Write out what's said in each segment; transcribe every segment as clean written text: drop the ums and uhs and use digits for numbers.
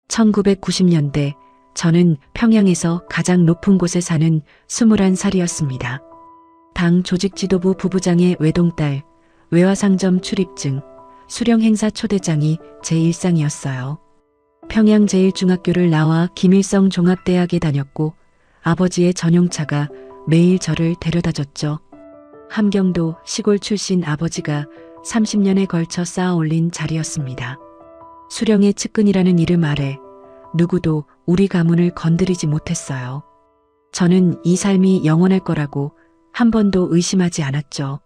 1990년대 저는 평양에서 가장 높은 곳에 사는 21살이었습니다. 당 조직지도부 부부장의 외동딸, 외화상점 출입증, 수령행사 초대장이 제 일상이었어요. 평양제일중학교를 나와 김일성 종합대학에 다녔고 아버지의 전용차가 매일 저를 데려다줬죠. 함경도 시골 출신 아버지가 30년에 걸쳐 쌓아 올린 자리였습니다. 수령의 측근이라는 이름 아래 누구도 우리 가문을 건드리지 못했어요. 저는 이 삶이 영원할 거라고 한 번도 의심하지 않았죠.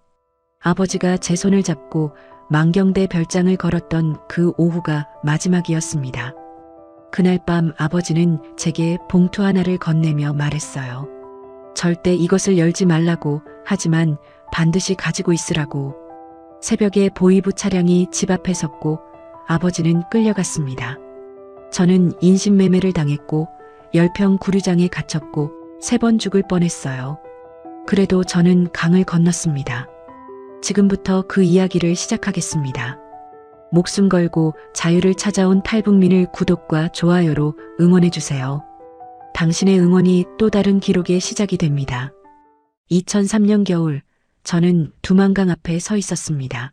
아버지가 제 손을 잡고 만경대 별장을 걸었던 그 오후가 마지막이었습니다. 그날 밤 아버지는 제게 봉투 하나를 건네며 말했어요. 절대 이것을 열지 말라고, 하지만 반드시 가지고 있으라고. 새벽에 보이부 차량이 집 앞에 섰고 아버지는 끌려갔습니다. 저는 인신매매를 당했고 10평 구류장에 갇혔고 3번 죽을 뻔했어요. 그래도 저는 강을 건넜습니다. 지금부터 그 이야기를 시작하겠습니다. 목숨 걸고 자유를 찾아온 탈북민을 구독과 좋아요로 응원해주세요. 당신의 응원이 또 다른 기록의 시작이 됩니다. 2003년 겨울, 저는 두만강 앞에 서 있었습니다.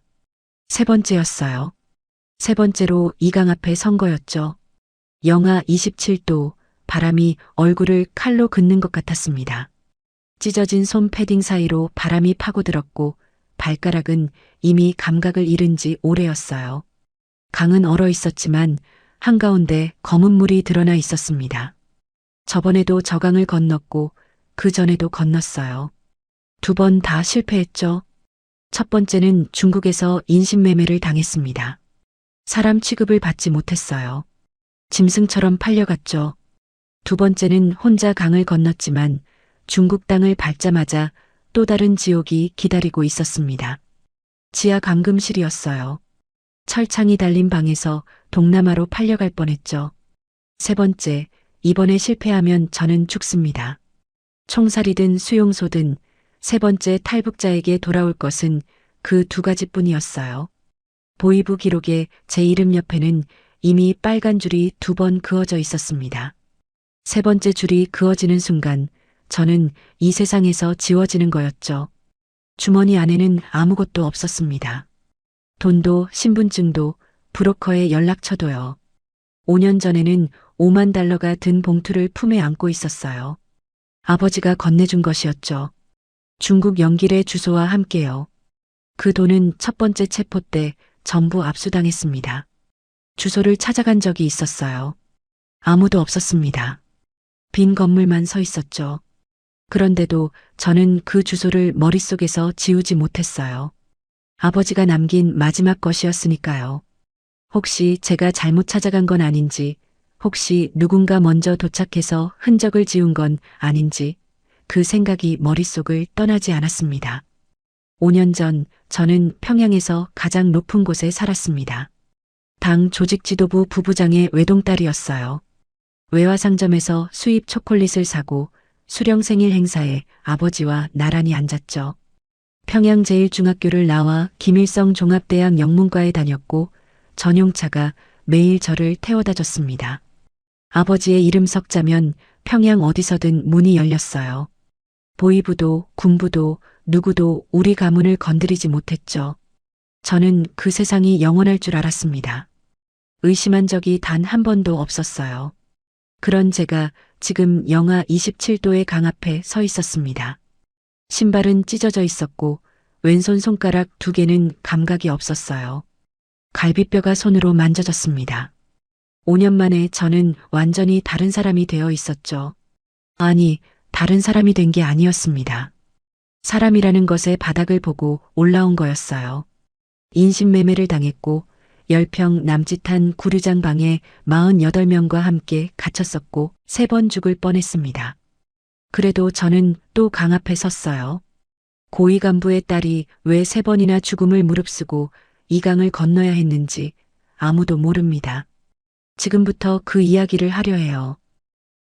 세 번째였어요. 세 번째로 이 강 앞에 선 거였죠. 영하 27도, 바람이 얼굴을 칼로 긋는 것 같았습니다. 찢어진 손 패딩 사이로 바람이 파고들었고 발가락은 이미 감각을 잃은 지 오래였어요. 강은 얼어 있었지만 한가운데 검은 물이 드러나 있었습니다. 저번에도 저 강을 건넜고 그 전에도 건넜어요. 2번 다 실패했죠. 첫 번째는 중국에서 인신매매를 당했습니다. 사람 취급을 받지 못했어요. 짐승처럼 팔려갔죠. 2번째는 혼자 강을 건넜지만 중국 땅을 밟자마자 또 다른 지옥이 기다리고 있었습니다. 지하 감금실이었어요. 철창이 달린 방에서 동남아로 팔려갈 뻔했죠. 세 번째, 이번에 실패하면 저는 죽습니다. 총살이든 수용소든 세 번째 탈북자에게 돌아올 것은 그 2가지뿐이었어요. 보이부 기록에 제 이름 옆에는 이미 빨간 줄이 2번 그어져 있었습니다. 세 번째 줄이 그어지는 순간 저는 이 세상에서 지워지는 거였죠. 주머니 안에는 아무것도 없었습니다. 돈도 신분증도 브로커의 연락처도요. 5년 전에는 5만 달러가 든 봉투를 품에 안고 있었어요. 아버지가 건네준 것이었죠. 중국 영길의 주소와 함께요. 그 돈은 첫 번째 체포 때 전부 압수당했습니다. 주소를 찾아간 적이 있었어요. 아무도 없었습니다. 빈 건물만 서 있었죠. 그런데도 저는 그 주소를 머릿속에서 지우지 못했어요. 아버지가 남긴 마지막 것이었으니까요. 혹시 제가 잘못 찾아간 건 아닌지, 혹시 누군가 먼저 도착해서 흔적을 지운 건 아닌지, 그 생각이 머릿속을 떠나지 않았습니다. 5년 전 저는 평양에서 가장 높은 곳에 살았습니다. 당 조직지도부 부부장의 외동딸이었어요. 외화상점에서 수입 초콜릿을 사고 수령 생일 행사에 아버지와 나란히 앉았죠. 평양제일중학교를 나와 김일성 종합대학 영문과에 다녔고 전용차가 매일 저를 태워다 줬습니다. 아버지의 이름 석자면 평양 어디서든 문이 열렸어요. 보이부도 군부도 누구도 우리 가문을 건드리지 못했죠. 저는 그 세상이 영원할 줄 알았습니다. 의심한 적이 단 한 번도 없었어요. 그런 제가 지금 영하 27도의 강 앞에 서 있었습니다. 신발은 찢어져 있었고 왼손 손가락 2개는 감각이 없었어요. 갈비뼈가 손으로 만져졌습니다. 5년 만에 저는 완전히 다른 사람이 되어 있었죠. 아니, 다른 사람이 된 게 아니었습니다. 사람이라는 것의 바닥을 보고 올라온 거였어요. 인신매매를 당했고 10평 남짓한 구류장 방에 48명과 함께 갇혔었고 3번 죽을 뻔했습니다. 그래도 저는 또 강 앞에 섰어요. 고위 간부의 딸이 왜 3번이나 죽음을 무릅쓰고 이 강을 건너야 했는지 아무도 모릅니다. 지금부터 그 이야기를 하려 해요.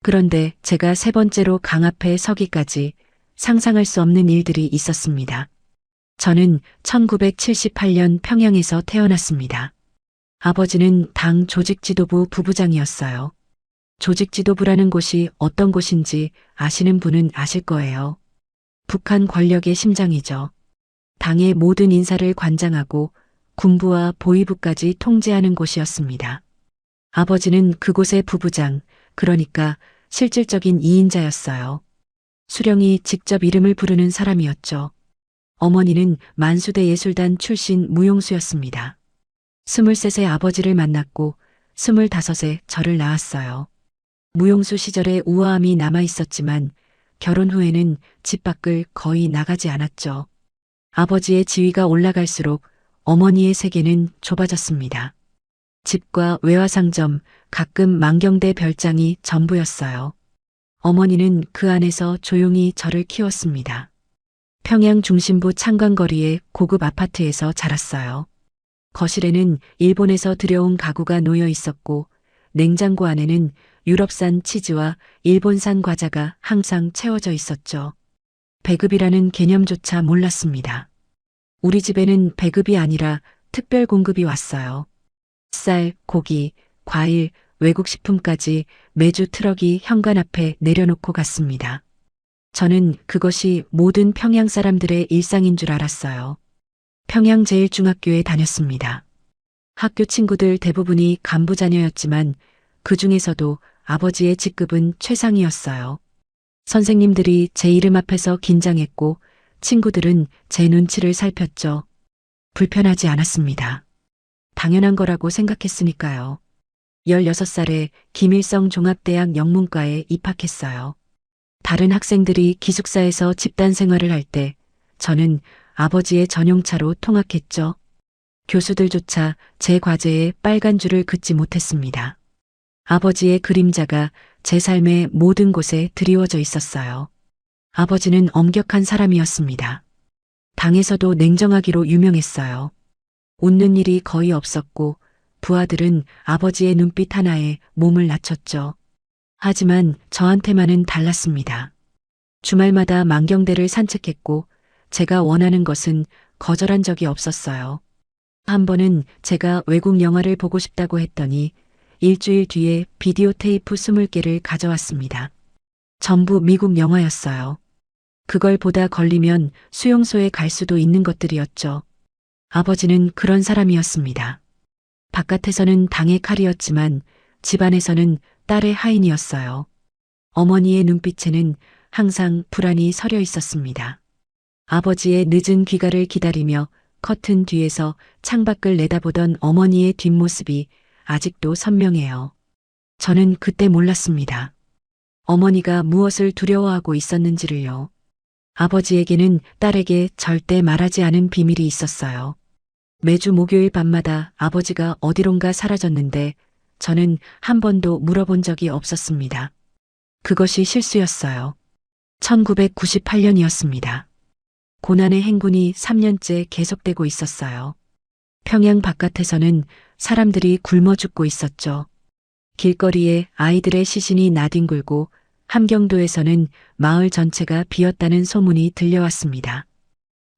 그런데 제가 3번째로 강 앞에 서기까지 상상할 수 없는 일들이 있었습니다. 저는 1978년 평양에서 태어났습니다. 아버지는 당 조직지도부 부부장이었어요. 조직 지도부라는 곳이 어떤 곳인지 아시는 분은 아실 거예요. 북한 권력의 심장이죠. 당의 모든 인사를 관장하고 군부와 보위부까지 통제하는 곳이었습니다. 아버지는 그곳의 부부장, 그러니까 실질적인 2인자였어요. 수령이 직접 이름을 부르는 사람이었죠. 어머니는 만수대 예술단 출신 무용수였습니다. 23세 아버지를 만났고 25세 저를 낳았어요. 무용수 시절에 우아함이 남아 있었지만 결혼 후에는 집 밖을 거의 나가지 않았죠. 아버지의 지위가 올라갈수록 어머니의 세계는 좁아졌습니다. 집과 외화상점, 가끔 만경대 별장이 전부였어요. 어머니는 그 안에서 조용히 저를 키웠습니다. 평양 중심부 창광거리의 고급 아파트에서 자랐어요. 거실에는 일본에서 들여온 가구가 놓여 있었고 냉장고 안에는 유럽산 치즈와 일본산 과자가 항상 채워져 있었죠. 배급이라는 개념조차 몰랐습니다. 우리 집에는 배급이 아니라 특별 공급이 왔어요. 쌀, 고기, 과일, 외국 식품까지 매주 트럭이 현관 앞에 내려놓고 갔습니다. 저는 그것이 모든 평양 사람들의 일상인 줄 알았어요. 평양제일중학교에 다녔습니다. 학교 친구들 대부분이 간부 자녀였지만 그 중에서도 아버지의 직급은 최상이었어요. 선생님들이 제 이름 앞에서 긴장했고 친구들은 제 눈치를 살폈죠. 불편하지 않았습니다. 당연한 거라고 생각했으니까요. 16살에 김일성 종합대학 영문과에 입학했어요. 다른 학생들이 기숙사에서 집단 생활을 할 때 저는 아버지의 전용차로 통학했죠. 교수들조차 제 과제에 빨간 줄을 긋지 못했습니다. 아버지의 그림자가 제 삶의 모든 곳에 드리워져 있었어요. 아버지는 엄격한 사람이었습니다. 당에서도 냉정하기로 유명했어요. 웃는 일이 거의 없었고 부하들은 아버지의 눈빛 하나에 몸을 낮췄죠. 하지만 저한테만은 달랐습니다. 주말마다 만경대를 산책했고 제가 원하는 것은 거절한 적이 없었어요. 한 번은 제가 외국 영화를 보고 싶다고 했더니 일주일 뒤에 비디오 테이프 20개를 가져왔습니다. 전부 미국 영화였어요. 그걸 보다 걸리면 수용소에 갈 수도 있는 것들이었죠. 아버지는 그런 사람이었습니다. 바깥에서는 당의 칼이었지만 집안에서는 딸의 하인이었어요. 어머니의 눈빛에는 항상 불안이 서려 있었습니다. 아버지의 늦은 귀가를 기다리며 커튼 뒤에서 창밖을 내다보던 어머니의 뒷모습이 아직도 선명해요. 저는 그때 몰랐습니다. 어머니가 무엇을 두려워하고 있었는지를요. 아버지에게는 딸에게 절대 말하지 않은 비밀이 있었어요. 매주 목요일 밤마다 아버지가 어디론가 사라졌는데 저는 한 번도 물어본 적이 없었습니다. 그것이 실수였어요. 1998년이었습니다. 고난의 행군이 3년째 계속되고 있었어요. 평양 바깥에서는 사람들이 굶어 죽고 있었죠. 길거리에 아이들의 시신이 나뒹굴고 함경도에서는 마을 전체가 비었다는 소문이 들려왔습니다.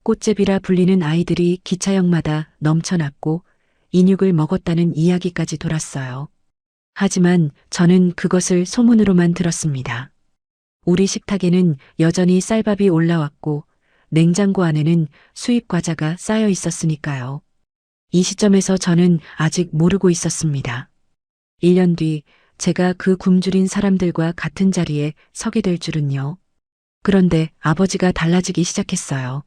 꽃제비라 불리는 아이들이 기차역마다 넘쳐났고 인육을 먹었다는 이야기까지 돌았어요. 하지만 저는 그것을 소문으로만 들었습니다. 우리 식탁에는 여전히 쌀밥이 올라왔고 냉장고 안에는 수입 과자가 쌓여 있었으니까요. 이 시점에서 저는 아직 모르고 있었습니다. 1년 뒤 제가 그 굶주린 사람들과 같은 자리에 서게 될 줄은요. 그런데 아버지가 달라지기 시작했어요.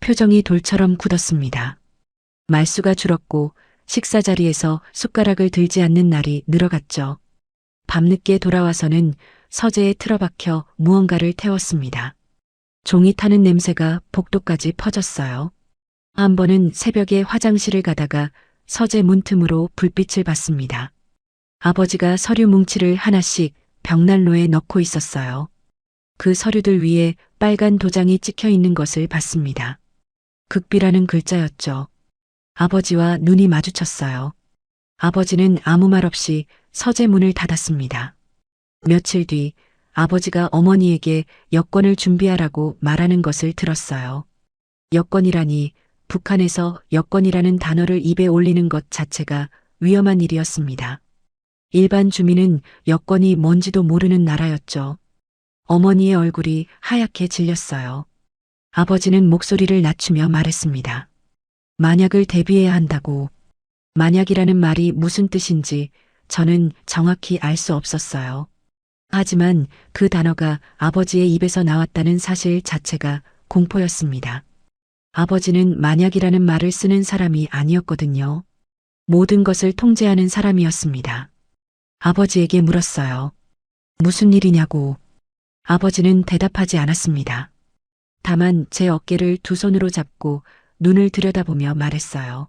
표정이 돌처럼 굳었습니다. 말수가 줄었고 식사 자리에서 숟가락을 들지 않는 날이 늘어갔죠. 밤늦게 돌아와서는 서재에 틀어박혀 무언가를 태웠습니다. 종이 타는 냄새가 복도까지 퍼졌어요. 한 번은 새벽에 화장실을 가다가 서재 문틈으로 불빛을 봤습니다. 아버지가 서류 뭉치를 하나씩 벽난로에 넣고 있었어요. 그 서류들 위에 빨간 도장이 찍혀 있는 것을 봤습니다. 극비라는 글자였죠. 아버지와 눈이 마주쳤어요. 아버지는 아무 말 없이 서재 문을 닫았습니다. 며칠 뒤 아버지가 어머니에게 여권을 준비하라고 말하는 것을 들었어요. 여권이라니 북한에서 여권이라는 단어를 입에 올리는 것 자체가 위험한 일이었습니다. 일반 주민은 여권이 뭔지도 모르는 나라였죠. 어머니의 얼굴이 하얗게 질렸어요. 아버지는 목소리를 낮추며 말했습니다. 만약을 대비해야 한다고. 만약이라는 말이 무슨 뜻인지 저는 정확히 알 수 없었어요. 하지만 그 단어가 아버지의 입에서 나왔다는 사실 자체가 공포였습니다. 아버지는 만약이라는 말을 쓰는 사람이 아니었거든요. 모든 것을 통제하는 사람이었습니다. 아버지에게 물었어요. 무슨 일이냐고. 아버지는 대답하지 않았습니다. 다만 제 어깨를 두 손으로 잡고 눈을 들여다보며 말했어요.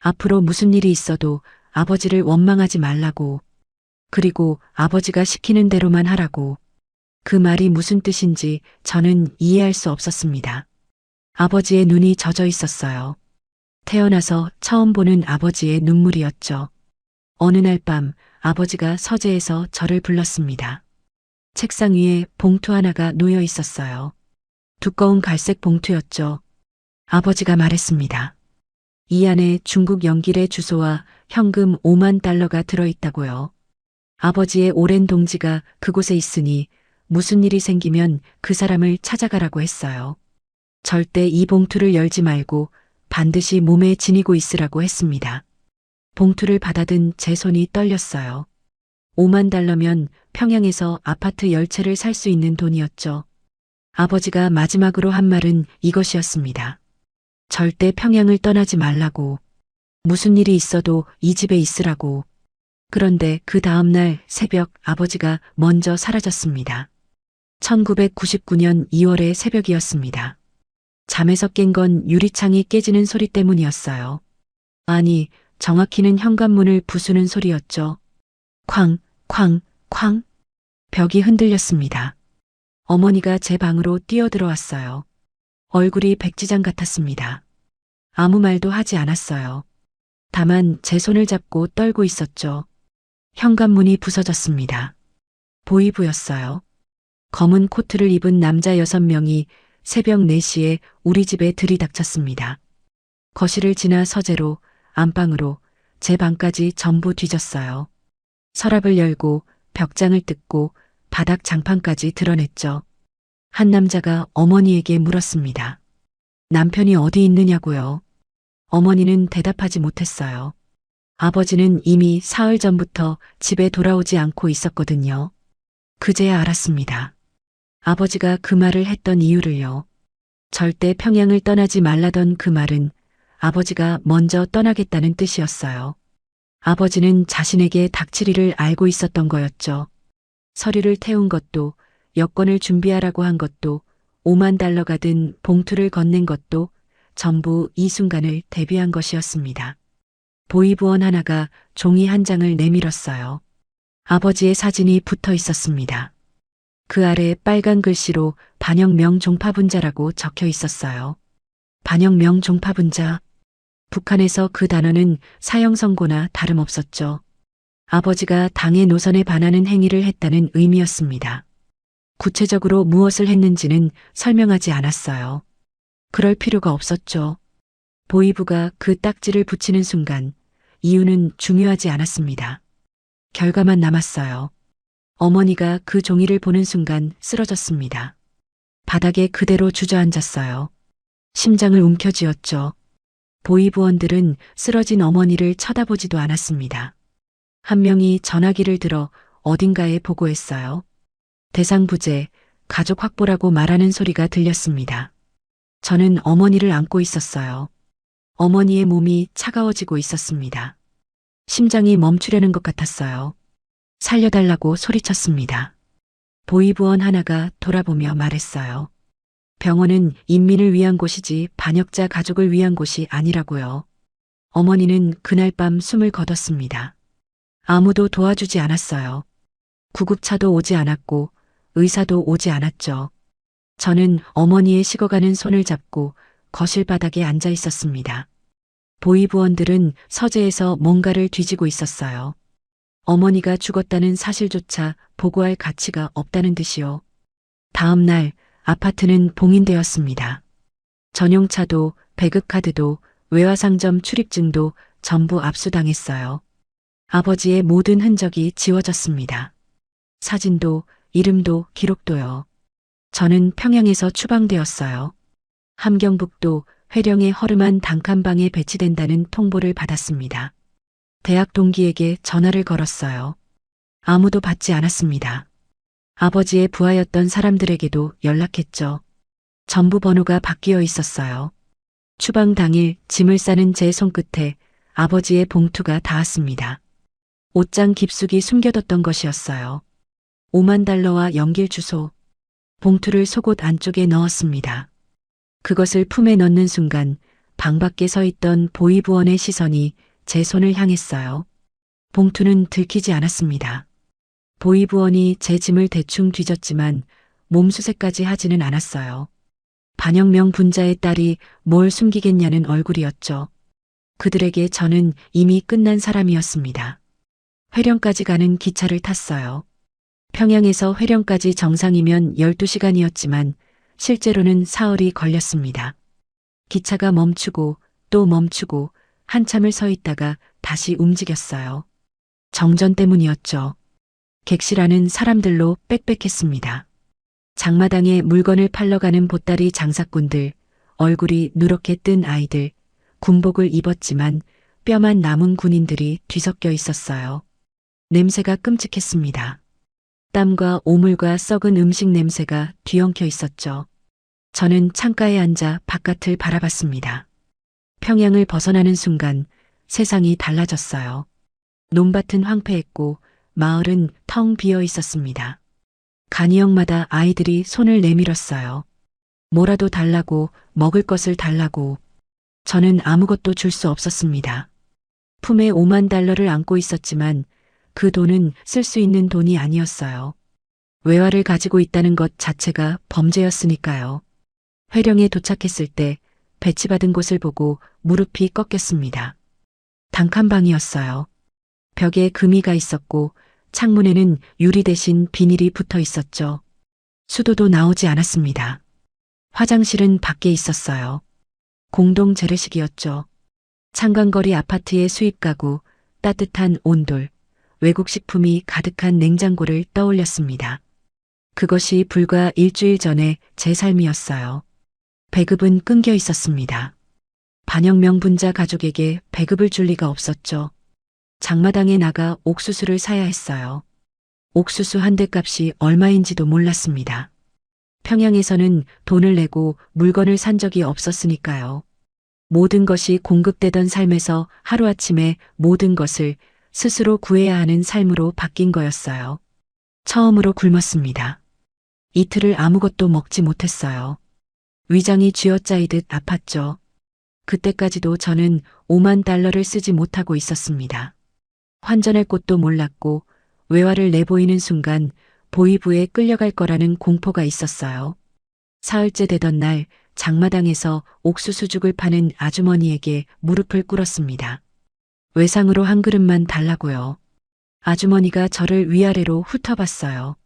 앞으로 무슨 일이 있어도 아버지를 원망하지 말라고. 그리고 아버지가 시키는 대로만 하라고. 그 말이 무슨 뜻인지 저는 이해할 수 없었습니다. 아버지의 눈이 젖어 있었어요. 태어나서 처음 보는 아버지의 눈물이었죠. 어느 날 밤 아버지가 서재에서 저를 불렀습니다. 책상 위에 봉투 하나가 놓여 있었어요. 두꺼운 갈색 봉투였죠. 아버지가 말했습니다. 이 안에 중국 영길의 주소와 현금 5만 달러가 들어있다고요. 아버지의 오랜 동지가 그곳에 있으니 무슨 일이 생기면 그 사람을 찾아가라고 했어요. 절대 이 봉투를 열지 말고 반드시 몸에 지니고 있으라고 했습니다. 봉투를 받아든 제 손이 떨렸어요. 5만 달러면 평양에서 아파트 10채를 살 수 있는 돈이었죠. 아버지가 마지막으로 한 말은 이것이었습니다. 절대 평양을 떠나지 말라고. 무슨 일이 있어도 이 집에 있으라고. 그런데 그 다음날 새벽 아버지가 먼저 사라졌습니다. 1999년 2월의 새벽이었습니다. 잠에서 깬 건 유리창이 깨지는 소리 때문이었어요. 아니, 정확히는 현관문을 부수는 소리였죠. 쾅, 쾅, 쾅. 벽이 흔들렸습니다. 어머니가 제 방으로 뛰어들어왔어요. 얼굴이 백지장 같았습니다. 아무 말도 하지 않았어요. 다만 제 손을 잡고 떨고 있었죠. 현관문이 부서졌습니다. 보이부였어요. 검은 코트를 입은 남자 6명이 새벽 4시에 우리 집에 들이닥쳤습니다. 거실을 지나 서재로, 안방으로, 제 방까지 전부 뒤졌어요. 서랍을 열고 벽장을 뜯고 바닥 장판까지 드러냈죠. 한 남자가 어머니에게 물었습니다. 남편이 어디 있느냐고요. 어머니는 대답하지 못했어요. 아버지는 이미 사흘 전부터 집에 돌아오지 않고 있었거든요. 그제야 알았습니다. 아버지가 그 말을 했던 이유를요. 절대 평양을 떠나지 말라던 그 말은 아버지가 먼저 떠나겠다는 뜻이었어요. 아버지는 자신에게 닥칠 일을 알고 있었던 거였죠. 서류를 태운 것도, 여권을 준비하라고 한 것도, 5만 달러가 든 봉투를 건넨 것도 전부 이 순간을 대비한 것이었습니다. 보이부원 하나가 종이 한 장을 내밀었어요. 아버지의 사진이 붙어 있었습니다. 그 아래 빨간 글씨로 반영명 종파분자라고 적혀 있었어요. 반영명 종파분자. 북한에서 그 단어는 사형 선고나 다름없었죠. 아버지가 당의 노선에 반하는 행위를 했다는 의미였습니다. 구체적으로 무엇을 했는지는 설명하지 않았어요. 그럴 필요가 없었죠. 보이부가 그 딱지를 붙이는 순간 이유는 중요하지 않았습니다. 결과만 남았어요. 어머니가 그 종이를 보는 순간 쓰러졌습니다. 바닥에 그대로 주저앉았어요. 심장을 움켜쥐었죠. 보이부원들은 쓰러진 어머니를 쳐다보지도 않았습니다. 한 명이 전화기를 들어 어딘가에 보고했어요. 대상 부재, 가족 확보라고 말하는 소리가 들렸습니다. 저는 어머니를 안고 있었어요. 어머니의 몸이 차가워지고 있었습니다. 심장이 멈추려는 것 같았어요. 살려달라고 소리쳤습니다. 보이부원 하나가 돌아보며 말했어요. 병원은 인민을 위한 곳이지 반역자 가족을 위한 곳이 아니라고요. 어머니는 그날 밤 숨을 거뒀습니다. 아무도 도와주지 않았어요. 구급차도 오지 않았고 의사도 오지 않았죠. 저는 어머니의 식어가는 손을 잡고 거실 바닥에 앉아 있었습니다. 보이부원들은 서재에서 뭔가를 뒤지고 있었어요. 어머니가 죽었다는 사실조차 보고할 가치가 없다는 듯이요. 다음 날 아파트는 봉인되었습니다. 전용차도 배급카드도 외화상점 출입증도 전부 압수당했어요. 아버지의 모든 흔적이 지워졌습니다. 사진도, 이름도, 기록도요. 저는 평양에서 추방되었어요. 함경북도 회령의 허름한 단칸방에 배치된다는 통보를 받았습니다. 대학 동기에게 전화를 걸었어요. 아무도 받지 않았습니다. 아버지의 부하였던 사람들에게도 연락했죠. 전부 번호가 바뀌어 있었어요. 추방 당일 짐을 싸는 제 손끝에 아버지의 봉투가 닿았습니다. 옷장 깊숙이 숨겨뒀던 것이었어요. 5만 달러와 연길 주소. 봉투를 속옷 안쪽에 넣었습니다. 그것을 품에 넣는 순간 방 밖에 서 있던 보이부원의 시선이 제 손을 향했어요. 봉투는 들키지 않았습니다. 보이부원이 제 짐을 대충 뒤졌지만 몸수색까지 하지는 않았어요. 반영명 분자의 딸이 뭘 숨기겠냐는 얼굴이었죠. 그들에게 저는 이미 끝난 사람이었습니다. 회령까지 가는 기차를 탔어요. 평양에서 회령까지 정상이면 12시간이었지만 실제로는 사흘이 걸렸습니다. 기차가 멈추고 또 멈추고 한참을 서 있다가 다시 움직였어요. 정전 때문이었죠. 객실안은 사람들로 빽빽했습니다. 장마당에 물건을 팔러 가는 보따리 장사꾼들, 얼굴이 누렇게 뜬 아이들, 군복을 입었지만 뼈만 남은 군인들이 뒤섞여 있었어요. 냄새가 끔찍했습니다. 땀과 오물과 썩은 음식 냄새가 뒤엉켜 있었죠. 저는 창가에 앉아 바깥을 바라봤습니다. 평양을 벗어나는 순간 세상이 달라졌어요. 논밭은 황폐했고 마을은 텅 비어 있었습니다. 간이역마다 아이들이 손을 내밀었어요. 뭐라도 달라고, 먹을 것을 달라고. 저는 아무것도 줄 수 없었습니다. 품에 5만 달러를 안고 있었지만 그 돈은 쓸 수 있는 돈이 아니었어요. 외화를 가지고 있다는 것 자체가 범죄였으니까요. 회령에 도착했을 때 배치받은 곳을 보고 무릎이 꺾였습니다. 단칸방이었어요. 벽에 금이가 있었고 창문에는 유리 대신 비닐이 붙어 있었죠. 수도도 나오지 않았습니다. 화장실은 밖에 있었어요. 공동 재래식이었죠. 창간거리 아파트의 수입 가구, 따뜻한 온돌, 외국 식품이 가득한 냉장고를 떠올렸습니다. 그것이 불과 일주일 전에 제 삶이었어요. 배급은 끊겨 있었습니다. 반영명 분자 가족에게 배급을 줄 리가 없었죠. 장마당에 나가 옥수수를 사야 했어요. 옥수수 한 대 값이 얼마인지도 몰랐습니다. 평양에서는 돈을 내고 물건을 산 적이 없었으니까요. 모든 것이 공급되던 삶에서 하루아침에 모든 것을 스스로 구해야 하는 삶으로 바뀐 거였어요. 처음으로 굶었습니다. 이틀을 아무것도 먹지 못했어요. 위장이 쥐어짜이듯 아팠죠. 그때까지도 저는 5만 달러를 쓰지 못하고 있었습니다. 환전할 곳도 몰랐고 외화를 내보이는 순간 보이부에 끌려갈 거라는 공포가 있었어요. 사흘째 되던 날 장마당에서 옥수수죽을 파는 아주머니에게 무릎을 꿇었습니다. 외상으로 한 그릇만 달라고요. 아주머니가 저를 위아래로 훑어봤어요.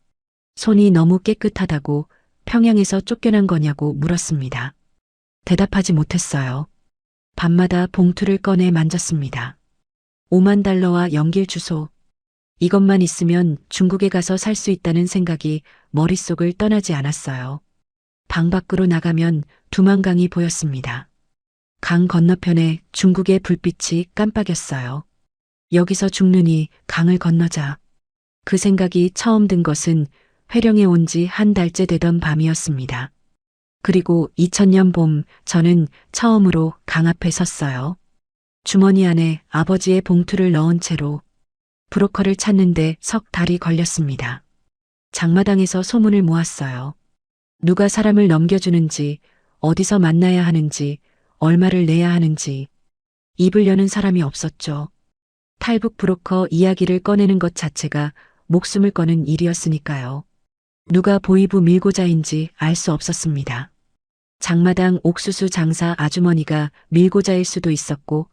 손이 너무 깨끗하다고 평양에서 쫓겨난 거냐고 물었습니다. 대답하지 못했어요. 밤마다 봉투를 꺼내 만졌습니다. 5만 달러와 연길 주소. 이것만 있으면 중국에 가서 살 수 있다는 생각이 머릿속을 떠나지 않았어요. 방 밖으로 나가면 두만강이 보였습니다. 강 건너편에 중국의 불빛이 깜빡였어요. 여기서 죽느니 강을 건너자. 그 생각이 처음 든 것은 회령에 온 지 한 달째 되던 밤이었습니다. 그리고 2000년 봄 저는 처음으로 강 앞에 섰어요. 주머니 안에 아버지의 봉투를 넣은 채로 브로커를 찾는데 석 달이 걸렸습니다. 장마당에서 소문을 모았어요. 누가 사람을 넘겨주는지, 어디서 만나야 하는지, 얼마를 내야 하는지. 입을 여는 사람이 없었죠. 탈북 브로커 이야기를 꺼내는 것 자체가 목숨을 거는 일이었으니까요. 누가 보이부 밀고자인지 알 수 없었습니다. 장마당 옥수수 장사 아주머니가 밀고자일 수도 있었고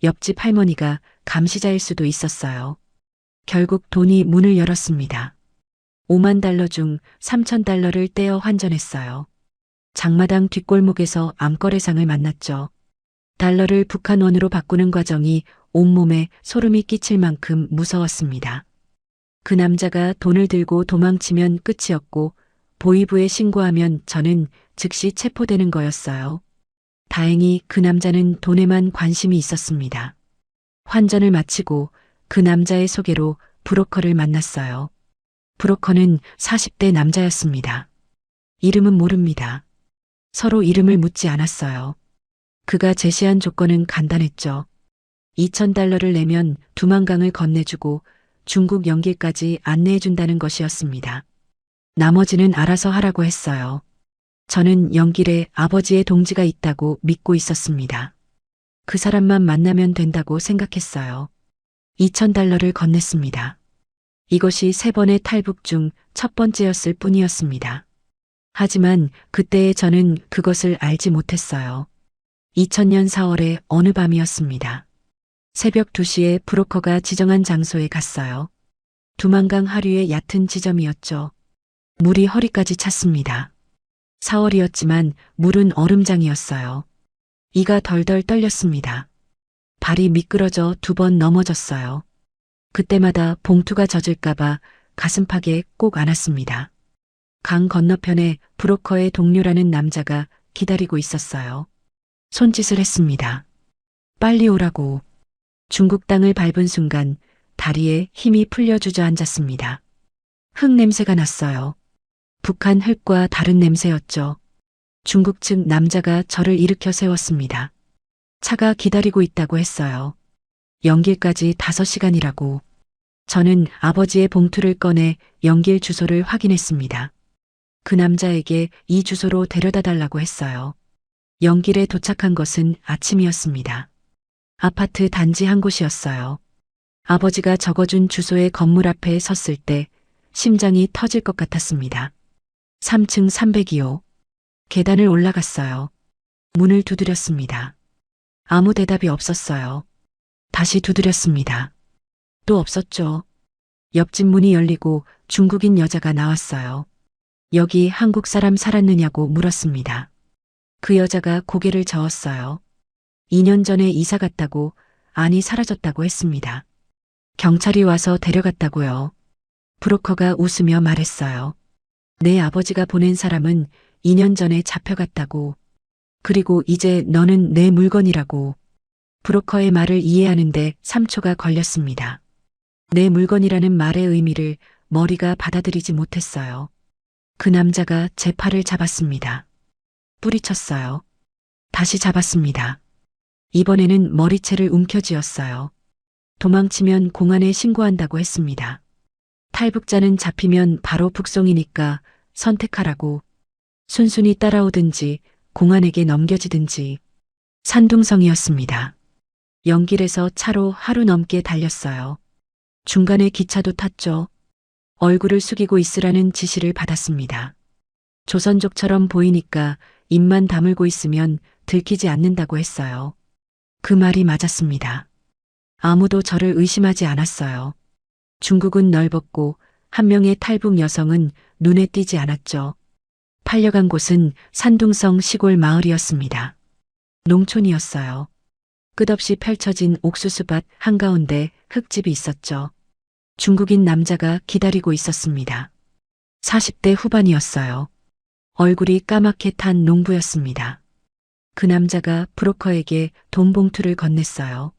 옆집 할머니가 감시자일 수도 있었어요. 결국 돈이 문을 열었습니다. 5만 달러 중 3천 달러를 떼어 환전했어요. 장마당 뒷골목에서 암거래상을 만났죠. 달러를 북한 원으로 바꾸는 과정이 온몸에 소름이 끼칠 만큼 무서웠습니다. 그 남자가 돈을 들고 도망치면 끝이었고 보이부에 신고하면 저는 즉시 체포되는 거였어요. 다행히 그 남자는 돈에만 관심이 있었습니다. 환전을 마치고 그 남자의 소개로 브로커를 만났어요. 브로커는 40대 남자였습니다. 이름은 모릅니다. 서로 이름을 묻지 않았어요. 그가 제시한 조건은 간단했죠. 2,000달러를 내면 두만강을 건네주고 중국 영길까지 안내해준다는 것이었습니다. 나머지는 알아서 하라고 했어요. 저는 영길에 아버지의 동지가 있다고 믿고 있었습니다. 그 사람만 만나면 된다고 생각했어요. 2,000달러를 건넸습니다. 이것이 3번의 탈북 중 첫 번째였을 뿐이었습니다. 하지만 그때의 저는 그것을 알지 못했어요. 2000년 4월의 어느 밤이었습니다. 새벽 2시에 브로커가 지정한 장소에 갔어요. 두만강 하류의 얕은 지점이었죠. 물이 허리까지 찼습니다. 4월이었지만 물은 얼음장이었어요. 이가 덜덜 떨렸습니다. 발이 미끄러져 2번 넘어졌어요. 그때마다 봉투가 젖을까봐 가슴팍에 꼭 안았습니다. 강 건너편에 브로커의 동료라는 남자가 기다리고 있었어요. 손짓을 했습니다. 빨리 오라고. 중국 땅을 밟은 순간 다리에 힘이 풀려 주저앉았습니다. 흙 냄새가 났어요. 북한 흙과 다른 냄새였죠. 중국 측 남자가 저를 일으켜 세웠습니다. 차가 기다리고 있다고 했어요. 영길까지 5시간이라고. 저는 아버지의 봉투를 꺼내 영길 주소를 확인했습니다. 그 남자에게 이 주소로 데려다 달라고 했어요. 영길에 도착한 것은 아침이었습니다. 아파트 단지 한 곳이었어요. 아버지가 적어준 주소의 건물 앞에 섰을 때 심장이 터질 것 같았습니다. 3층 302호. 계단을 올라갔어요. 문을 두드렸습니다. 아무 대답이 없었어요. 다시 두드렸습니다. 또 없었죠. 옆집 문이 열리고 중국인 여자가 나왔어요. 여기 한국 사람 살았느냐고 물었습니다. 그 여자가 고개를 저었어요. 2년 전에 이사 갔다고, 아니 사라졌다고 했습니다. 경찰이 와서 데려갔다고요. 브로커가 웃으며 말했어요. 내 아버지가 보낸 사람은 2년 전에 잡혀갔다고. 그리고 이제 너는 내 물건이라고. 브로커의 말을 이해하는데 3초가 걸렸습니다. 내 물건이라는 말의 의미를 머리가 받아들이지 못했어요. 그 남자가 제 팔을 잡았습니다. 뿌리쳤어요. 다시 잡았습니다. 이번에는 머리채를 움켜쥐었어요. 도망치면 공안에 신고한다고 했습니다. 탈북자는 잡히면 바로 북송이니까 선택하라고. 순순히 따라오든지 공안에게 넘겨지든지. 산둥성이었습니다. 영길에서 차로 하루 넘게 달렸어요. 중간에 기차도 탔죠. 얼굴을 숙이고 있으라는 지시를 받았습니다. 조선족처럼 보이니까 입만 다물고 있으면 들키지 않는다고 했어요. 그 말이 맞았습니다. 아무도 저를 의심하지 않았어요. 중국은 넓었고 한 명의 탈북 여성은 눈에 띄지 않았죠. 팔려간 곳은 산둥성 시골 마을이었습니다. 농촌이었어요. 끝없이 펼쳐진 옥수수밭 한가운데 흙집이 있었죠. 중국인 남자가 기다리고 있었습니다. 40대 후반이었어요. 얼굴이 까맣게 탄 농부였습니다. 그 남자가 브로커에게 돈 봉투를 건넸어요.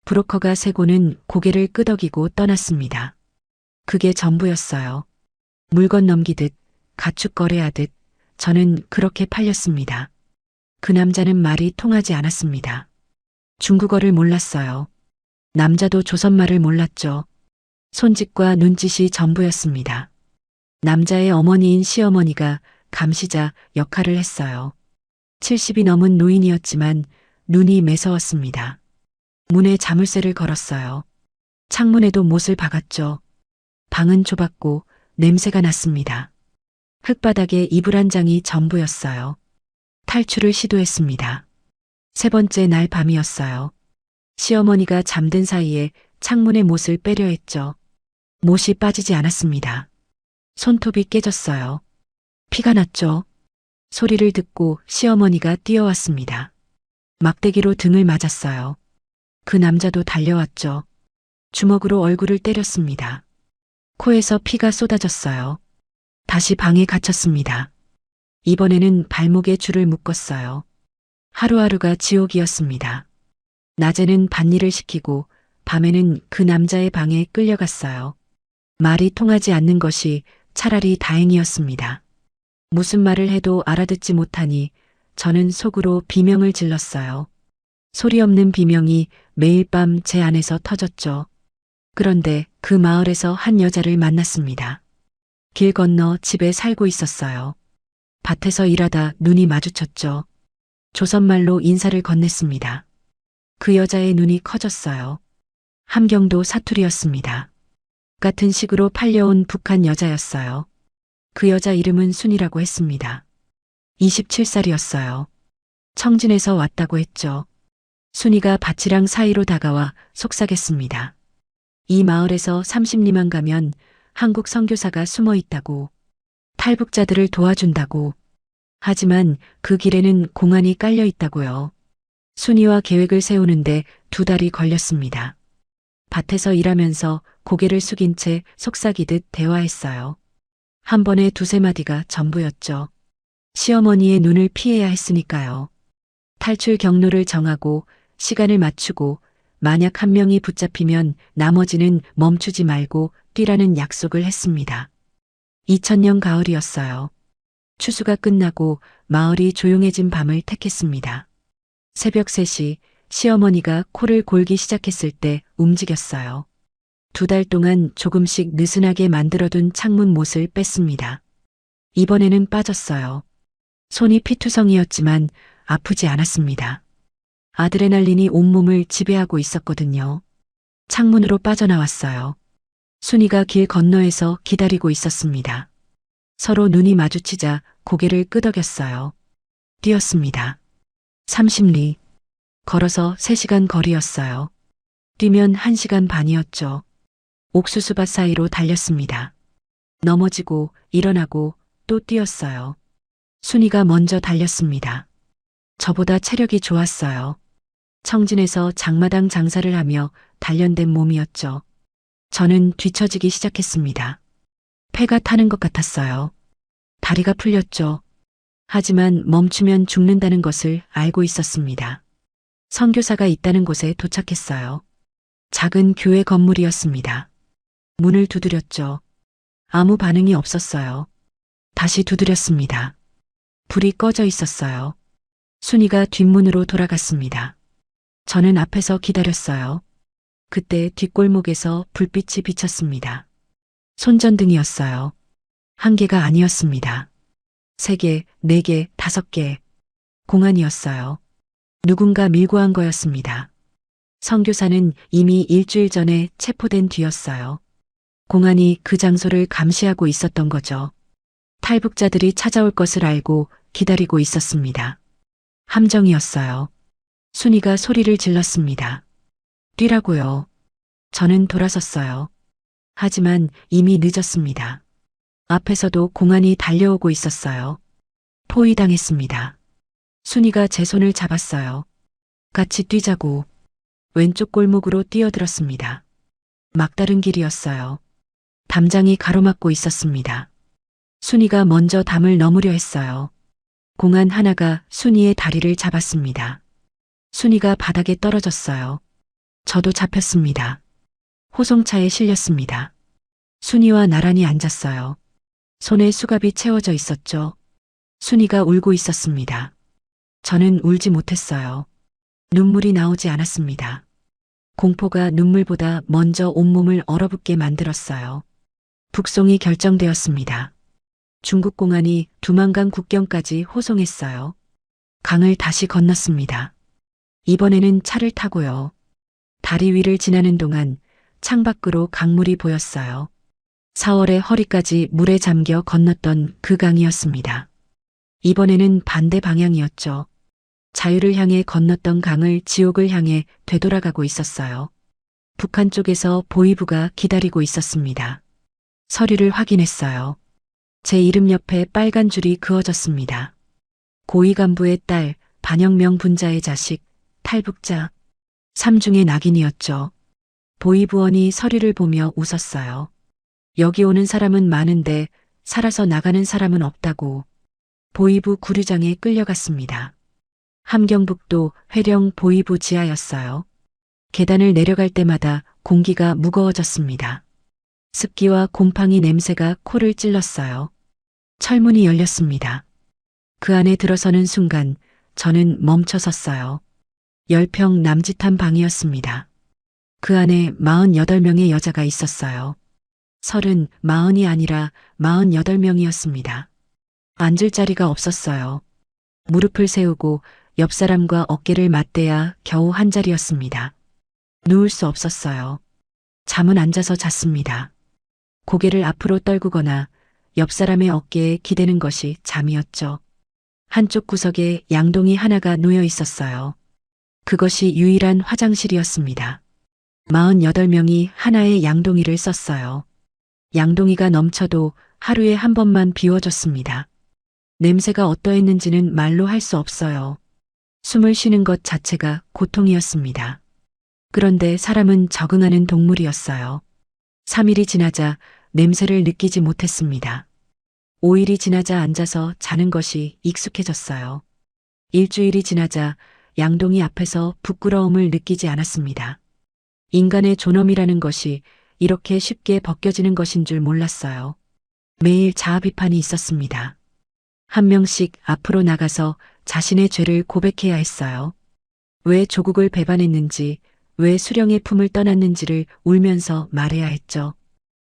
브로커가 세고는 고개를 끄덕이고 떠났습니다. 그게 전부였어요. 물건 넘기듯 가축 거래하듯 저는 그렇게 팔렸습니다. 그 남자는 말이 통하지 않았습니다. 중국어를 몰랐어요. 남자도 조선말을 몰랐죠. 손짓과 눈짓이 전부였습니다. 남자의 어머니인 시어머니가 감시자 역할을 했어요. 70이 넘은 노인이었지만 눈이 매서웠습니다. 문에 자물쇠를 걸었어요. 창문에도 못을 박았죠. 방은 좁았고 냄새가 났습니다. 흙바닥에 이불 한 장이 전부였어요. 탈출을 시도했습니다. 3번째 날 밤이었어요. 시어머니가 잠든 사이에 창문의 못을 빼려 했죠. 못이 빠지지 않았습니다. 손톱이 깨졌어요. 피가 났죠. 소리를 듣고 시어머니가 뛰어왔습니다. 막대기로 등을 맞았어요. 그 남자도 달려왔죠. 주먹으로 얼굴을 때렸습니다. 코에서 피가 쏟아졌어요. 다시 방에 갇혔습니다. 이번에는 발목에 줄을 묶었어요. 하루하루가 지옥이었습니다. 낮에는 밭일을 시키고 밤에는 그 남자의 방에 끌려갔어요. 말이 통하지 않는 것이 차라리 다행이었습니다. 무슨 말을 해도 알아듣지 못하니 저는 속으로 비명을 질렀어요. 소리 없는 비명이 매일 밤 제 안에서 터졌죠. 그런데 그 마을에서 한 여자를 만났습니다. 길 건너 집에 살고 있었어요. 밭에서 일하다 눈이 마주쳤죠. 조선말로 인사를 건넸습니다. 그 여자의 눈이 커졌어요. 함경도 사투리였습니다. 같은 식으로 팔려온 북한 여자였어요. 그 여자 이름은 순이라고 했습니다. 27살이었어요. 청진에서 왔다고 했죠. 순이가 밭이랑 사이로 다가와 속삭였습니다. 이 마을에서 30리만 가면 한국 선교사가 숨어 있다고, 탈북자들을 도와준다고. 하지만 그 길에는 공안이 깔려 있다고요. 순이와 계획을 세우는데 2달이 걸렸습니다. 밭에서 일하면서 고개를 숙인 채 속삭이듯 대화했어요. 한 번에 2~3마디가 전부였죠. 시어머니의 눈을 피해야 했으니까요. 탈출 경로를 정하고 시간을 맞추고 만약 한 명이 붙잡히면 나머지는 멈추지 말고 뛰라는 약속을 했습니다. 2000년 가을이었어요. 추수가 끝나고 마을이 조용해진 밤을 택했습니다. 새벽 3시 시어머니가 코를 골기 시작했을 때 움직였어요. 2달 동안 조금씩 느슨하게 만들어둔 창문 못을 뺐습니다. 이번에는 빠졌어요. 손이 피투성이었지만 아프지 않았습니다. 아드레날린이 온몸을 지배하고 있었거든요. 창문으로 빠져나왔어요. 순이가 길 건너에서 기다리고 있었습니다. 서로 눈이 마주치자 고개를 끄덕였어요. 뛰었습니다. 30리. 걸어서 3시간 거리였어요. 뛰면 1시간 반이었죠. 옥수수밭 사이로 달렸습니다. 넘어지고 일어나고 또 뛰었어요. 순이가 먼저 달렸습니다. 저보다 체력이 좋았어요. 청진에서 장마당 장사를 하며 단련된 몸이었죠. 저는 뒤처지기 시작했습니다. 폐가 타는 것 같았어요. 다리가 풀렸죠. 하지만 멈추면 죽는다는 것을 알고 있었습니다. 선교사가 있다는 곳에 도착했어요. 작은 교회 건물이었습니다. 문을 두드렸죠. 아무 반응이 없었어요. 다시 두드렸습니다. 불이 꺼져 있었어요. 순이가 뒷문으로 돌아갔습니다. 저는 앞에서 기다렸어요. 그때 뒷골목에서 불빛이 비쳤습니다. 손전등이었어요. 1개가 아니었습니다. 3개, 4개, 5개. 공안이었어요. 누군가 밀고 한 거였습니다. 선교사는 이미 일주일 전에 체포된 뒤였어요. 공안이 그 장소를 감시하고 있었던 거죠. 탈북자들이 찾아올 것을 알고 기다리고 있었습니다. 함정이었어요. 순이가 소리를 질렀습니다. 뛰라고요. 저는 돌아섰어요. 하지만 이미 늦었습니다. 앞에서도 공안이 달려오고 있었어요. 포위당했습니다. 순이가 제 손을 잡았어요. 같이 뛰자고. 왼쪽 골목으로 뛰어들었습니다. 막다른 길이었어요. 담장이 가로막고 있었습니다. 순이가 먼저 담을 넘으려 했어요. 공안 하나가 순이의 다리를 잡았습니다. 순이가 바닥에 떨어졌어요. 저도 잡혔습니다. 호송차에 실렸습니다. 순이와 나란히 앉았어요. 손에 수갑이 채워져 있었죠. 순이가 울고 있었습니다. 저는 울지 못했어요. 눈물이 나오지 않았습니다. 공포가 눈물보다 먼저 온몸을 얼어붙게 만들었어요. 북송이 결정되었습니다. 중국 공안이 두만강 국경까지 호송했어요. 강을 다시 건넜습니다. 이번에는 차를 타고요. 다리 위를 지나는 동안 창밖으로 강물이 보였어요. 4월에 허리까지 물에 잠겨 건넜던 그 강이었습니다. 이번에는 반대 방향이었죠. 자유를 향해 건넜던 강을 지옥을 향해 되돌아가고 있었어요. 북한 쪽에서 보위부가 기다리고 있었습니다. 서류를 확인했어요. 제 이름 옆에 빨간 줄이 그어졌습니다. 고위 간부의 딸, 반영명 분자의 자식, 탈북자. 삼중의 낙인이었죠. 보이부원이 서리를 보며 웃었어요. 여기 오는 사람은 많은데 살아서 나가는 사람은 없다고. 보이부 구류장에 끌려갔습니다. 함경북도 회령 보이부 지하였어요. 계단을 내려갈 때마다 공기가 무거워졌습니다. 습기와 곰팡이 냄새가 코를 찔렀어요. 철문이 열렸습니다. 그 안에 들어서는 순간 저는 멈춰 섰어요. 10평 남짓한 방이었습니다. 그 안에 48명의 여자가 있었어요. 30, 40이 아니라 48명이었습니다. 앉을 자리가 없었어요. 무릎을 세우고 옆 사람과 어깨를 맞대야 겨우 한 자리였습니다. 누울 수 없었어요. 잠은 앉아서 잤습니다. 고개를 앞으로 떨구거나 옆 사람의 어깨에 기대는 것이 잠이었죠. 한쪽 구석에 양동이 하나가 놓여 있었어요. 그것이 유일한 화장실이었습니다. 48명이 하나의 양동이를 썼어요. 양동이가 넘쳐도 하루에 한 번만 비워줬습니다. 냄새가 어떠했는지는 말로 할 수 없어요. 숨을 쉬는 것 자체가 고통이었습니다. 그런데 사람은 적응하는 동물이었어요. 3일이 지나자 냄새를 느끼지 못했습니다. 5일이 지나자 앉아서 자는 것이 익숙해졌어요. 일주일이 지나자 양동이 앞에서 부끄러움을 느끼지 않았습니다. 인간의 존엄이라는 것이 이렇게 쉽게 벗겨지는 것인 줄 몰랐어요. 매일 자아 비판이 있었습니다. 한 명씩 앞으로 나가서 자신의 죄를 고백해야 했어요. 왜 조국을 배반했는지, 왜 수령의 품을 떠났는지를 울면서 말해야 했죠.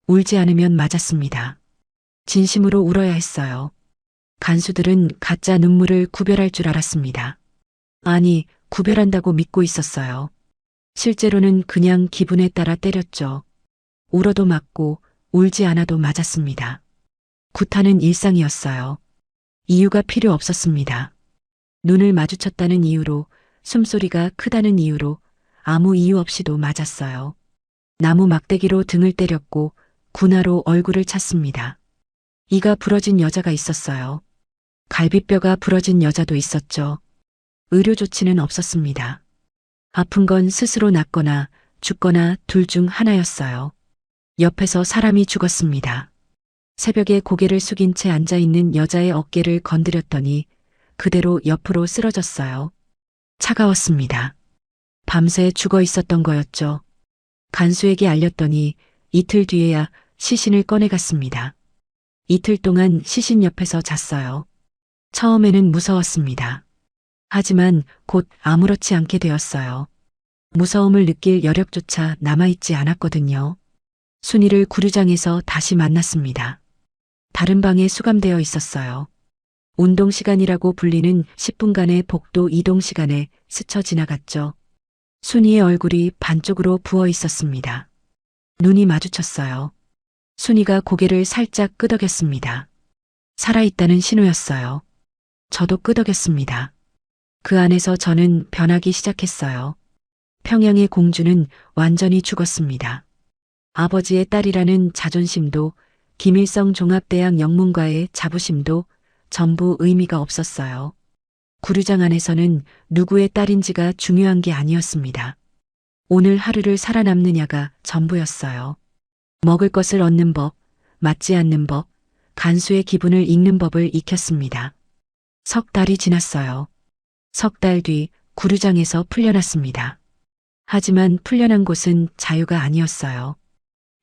울지 않으면 맞았습니다. 진심으로 울어야 했어요. 간수들은 가짜 눈물을 구별할 줄 알았습니다. 아니, 구별한다고 믿고 있었어요. 실제로는 그냥 기분에 따라 때렸죠. 울어도 맞고 울지 않아도 맞았습니다. 구타는 일상이었어요. 이유가 필요 없었습니다. 눈을 마주쳤다는 이유로, 숨소리가 크다는 이유로 아무 이유 없이도 맞았어요. 나무 막대기로 등을 때렸고 군화로 얼굴을 찼습니다. 이가 부러진 여자가 있었어요. 갈비뼈가 부러진 여자도 있었죠. 의료 조치는 없었습니다. 아픈 건 스스로 낫거나 죽거나 둘 중 하나였어요. 옆에서 사람이 죽었습니다. 새벽에 고개를 숙인 채 앉아있는 여자의 어깨를 건드렸더니 그대로 옆으로 쓰러졌어요. 차가웠습니다. 밤새 죽어 있었던 거였죠. 간수에게 알렸더니 이틀 뒤에야 시신을 꺼내갔습니다. 이틀 동안 시신 옆에서 잤어요. 처음에는 무서웠습니다. 하지만 곧 아무렇지 않게 되었어요. 무서움을 느낄 여력조차 남아있지 않았거든요. 순이를 구류장에서 다시 만났습니다. 다른 방에 수감되어 있었어요. 운동 시간이라고 불리는 10분간의 복도 이동 시간에 스쳐 지나갔죠. 순이의 얼굴이 반쪽으로 부어 있었습니다. 눈이 마주쳤어요. 순이가 고개를 살짝 끄덕였습니다. 살아있다는 신호였어요. 저도 끄덕였습니다. 그 안에서 저는 변하기 시작했어요. 평양의 공주는 완전히 죽었습니다. 아버지의 딸이라는 자존심도 김일성 종합대학 영문과의 자부심도 전부 의미가 없었어요. 구류장 안에서는 누구의 딸인지가 중요한 게 아니었습니다. 오늘 하루를 살아남느냐가 전부였어요. 먹을 것을 얻는 법, 맞지 않는 법, 간수의 기분을 읽는 법을 익혔습니다. 석 달이 지났어요. 석 달 뒤 구류장에서 풀려났습니다. 하지만 풀려난 곳은 자유가 아니었어요.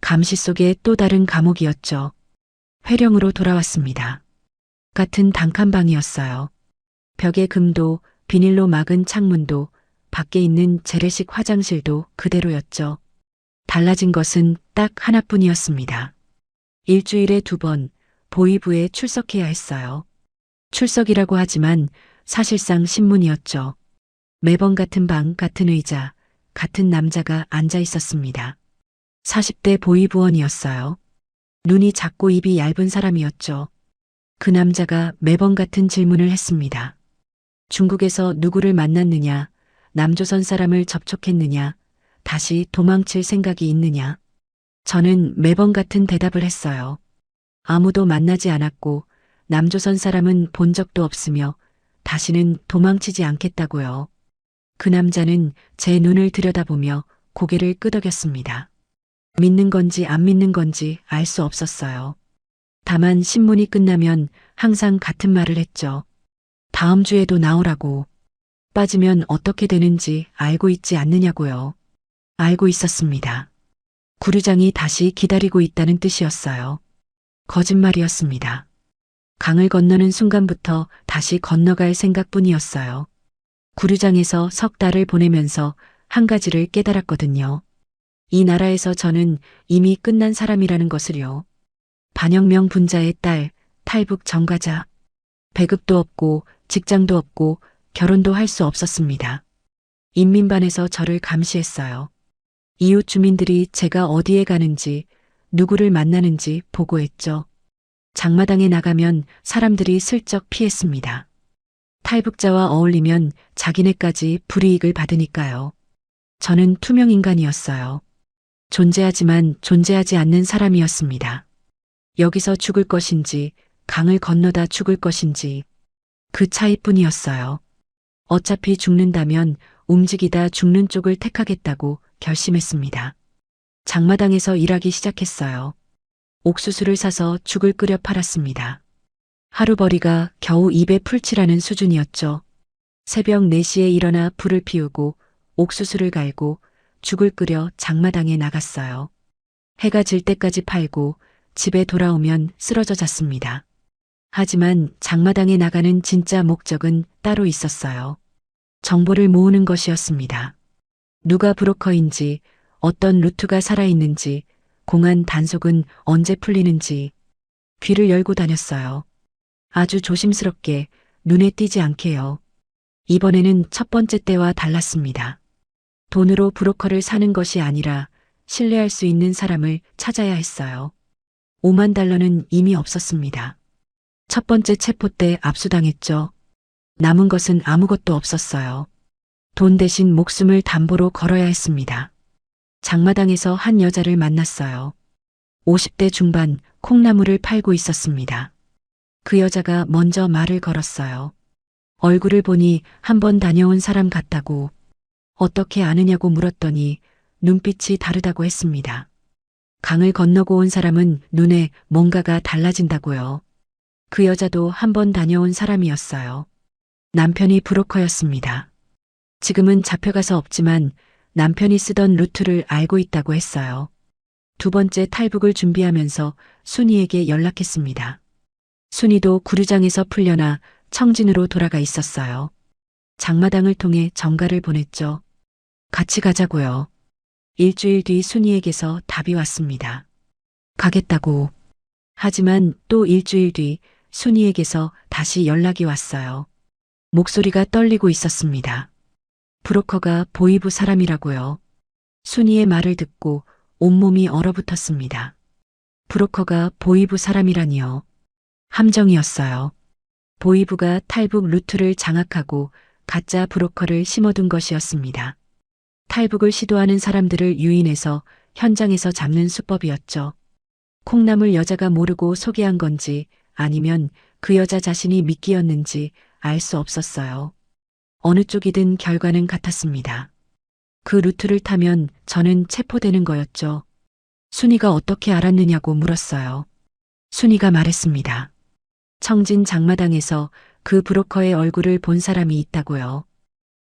감시 속의 또 다른 감옥이었죠. 회령으로 돌아왔습니다. 같은 단칸방이었어요. 벽에 금도, 비닐로 막은 창문도, 밖에 있는 재래식 화장실도 그대로였죠. 달라진 것은 딱 하나뿐이었습니다. 일주일에 2번 보이부에 출석해야 했어요. 출석이라고 하지만 사실상 신문이었죠. 매번 같은 방, 같은 의자, 같은 남자가 앉아 있었습니다. 40대 보이부원이었어요. 눈이 작고 입이 얇은 사람이었죠. 그 남자가 매번 같은 질문을 했습니다. 중국에서 누구를 만났느냐, 남조선 사람을 접촉했느냐, 다시 도망칠 생각이 있느냐. 저는 매번 같은 대답을 했어요. 아무도 만나지 않았고 남조선 사람은 본 적도 없으며 다시는 도망치지 않겠다고요. 그 남자는 제 눈을 들여다보며 고개를 끄덕였습니다. 믿는 건지 안 믿는 건지 알 수 없었어요. 다만 신문이 끝나면 항상 같은 말을 했죠. 다음 주에도 나오라고. 빠지면 어떻게 되는지 알고 있지 않느냐고요. 알고 있었습니다. 구류장이 다시 기다리고 있다는 뜻이었어요. 거짓말이었습니다. 강을 건너는 순간부터 다시 건너갈 생각뿐이었어요. 구류장에서 석 달을 보내면서 한 가지를 깨달았거든요. 이 나라에서 저는 이미 끝난 사람이라는 것을요. 반영명 분자의 딸, 탈북 정가자. 배급도 없고 직장도 없고 결혼도 할 수 없었습니다. 인민반에서 저를 감시했어요. 이웃 주민들이 제가 어디에 가는지, 누구를 만나는지 보고했죠. 장마당에 나가면 사람들이 슬쩍 피했습니다. 탈북자와 어울리면 자기네까지 불이익을 받으니까요. 저는 투명 인간이었어요. 존재하지만 존재하지 않는 사람이었습니다. 여기서 죽을 것인지, 강을 건너다 죽을 것인지, 그 차이뿐이었어요. 어차피 죽는다면 움직이다 죽는 쪽을 택하겠다고 결심했습니다. 장마당에서 일하기 시작했어요. 옥수수를 사서 죽을 끓여 팔았습니다. 하루벌이가 겨우 입에 풀칠하는 수준이었죠. 새벽 4시에 일어나 불을 피우고 옥수수를 갈고 죽을 끓여 장마당에 나갔어요. 해가 질 때까지 팔고 집에 돌아오면 쓰러져 잤습니다. 하지만 장마당에 나가는 진짜 목적은 따로 있었어요. 정보를 모으는 것이었습니다. 누가 브로커인지, 어떤 루트가 살아있는지, 공안 단속은 언제 풀리는지 귀를 열고 다녔어요. 아주 조심스럽게 눈에 띄지 않게요. 이번에는 첫 번째 때와 달랐습니다. 돈으로 브로커를 사는 것이 아니라 신뢰할 수 있는 사람을 찾아야 했어요. 5만 달러는 이미 없었습니다. 첫 번째 체포 때 압수당했죠. 남은 것은 아무것도 없었어요. 돈 대신 목숨을 담보로 걸어야 했습니다. 장마당에서 한 여자를 만났어요. 50대 중반 콩나물을 팔고 있었습니다. 그 여자가 먼저 말을 걸었어요. 얼굴을 보니 한 번 다녀온 사람 같다고. 어떻게 아느냐고 물었더니 눈빛이 다르다고 했습니다. 강을 건너고 온 사람은 눈에 뭔가가 달라진다고요. 그 여자도 한 번 다녀온 사람이었어요. 남편이 브로커였습니다. 지금은 잡혀가서 없지만 남편이 쓰던 루트를 알고 있다고 했어요. 두 번째 탈북을 준비하면서 순이에게 연락했습니다. 순이도 구류장에서 풀려나 청진으로 돌아가 있었어요. 장마당을 통해 전가를 보냈죠. 같이 가자고요. 일주일 뒤 순이에게서 답이 왔습니다. 가겠다고. 하지만 또 일주일 뒤 순이에게서 다시 연락이 왔어요. 목소리가 떨리고 있었습니다. 브로커가 보이부 사람이라고요. 순이의 말을 듣고 온몸이 얼어붙었습니다. 브로커가 보이부 사람이라니요. 함정이었어요. 보이부가 탈북 루트를 장악하고 가짜 브로커를 심어둔 것이었습니다. 탈북을 시도하는 사람들을 유인해서 현장에서 잡는 수법이었죠. 콩나물 여자가 모르고 소개한 건지 아니면 그 여자 자신이 미끼였는지 알 수 없었어요. 어느 쪽이든 결과는 같았습니다. 그 루트를 타면 저는 체포되는 거였죠. 순이가 어떻게 알았느냐고 물었어요. 순이가 말했습니다. 청진 장마당에서 그 브로커의 얼굴을 본 사람이 있다고요.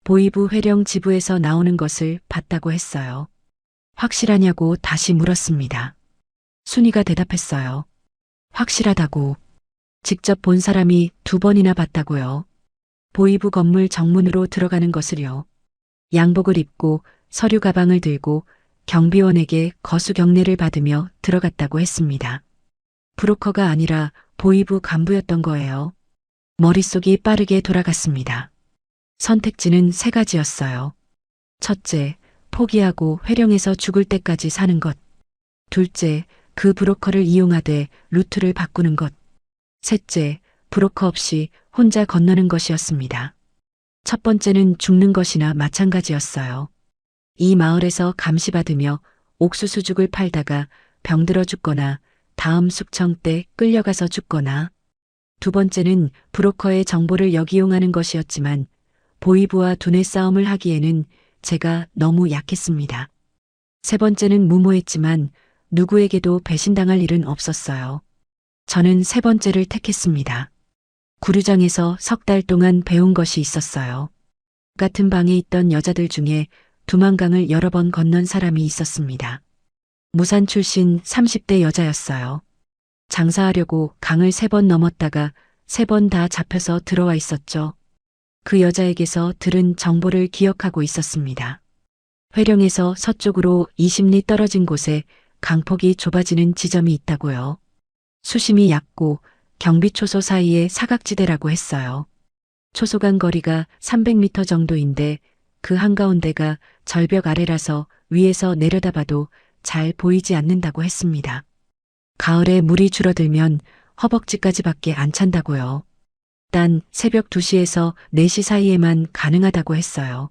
보이부 회령 지부에서 나오는 것을 봤다고 했어요. 확실하냐고 다시 물었습니다. 순이가 대답했어요. 확실하다고. 직접 본 사람이 2번이나 봤다고요. 보이부 건물 정문으로 들어가는 것을요. 양복을 입고 서류 가방을 들고 경비원에게 거수 경례를 받으며 들어갔다고 했습니다. 브로커가 아니라 보이부 간부였던 거예요. 머릿속이 빠르게 돌아갔습니다. 선택지는 3가지였어요. 첫째, 포기하고 회령에서 죽을 때까지 사는 것. 둘째, 그 브로커를 이용하되 루트를 바꾸는 것. 셋째, 브로커 없이 혼자 건너는 것이었습니다. 첫 번째는 죽는 것이나 마찬가지였어요. 이 마을에서 감시받으며 옥수수죽을 팔다가 병들어 죽거나 다음 숙청 때 끌려가서 죽거나. 두 번째는 브로커의 정보를 역이용하는 것이었지만 보이부와 두뇌 싸움을 하기에는 제가 너무 약했습니다. 세 번째는 무모했지만 누구에게도 배신당할 일은 없었어요. 저는 세 번째를 택했습니다. 구류장에서 석 달 동안 배운 것이 있었어요. 같은 방에 있던 여자들 중에 두만강을 여러 번 건넌 사람이 있었습니다. 무산 출신 30대 여자였어요. 장사하려고 강을 3번 넘었다가 3번 다 잡혀서 들어와 있었죠. 그 여자에게서 들은 정보를 기억하고 있었습니다. 회령에서 서쪽으로 20리 떨어진 곳에 강폭이 좁아지는 지점이 있다고요. 수심이 얕고 경비초소 사이의 사각지대라고 했어요. 초소간 거리가 300m 정도인데 그 한가운데가 절벽 아래라서 위에서 내려다봐도 잘 보이지 않는다고 했습니다. 가을에 물이 줄어들면 허벅지까지밖에 안 찬다고요. 단 새벽 2시에서 4시 사이에만 가능하다고 했어요.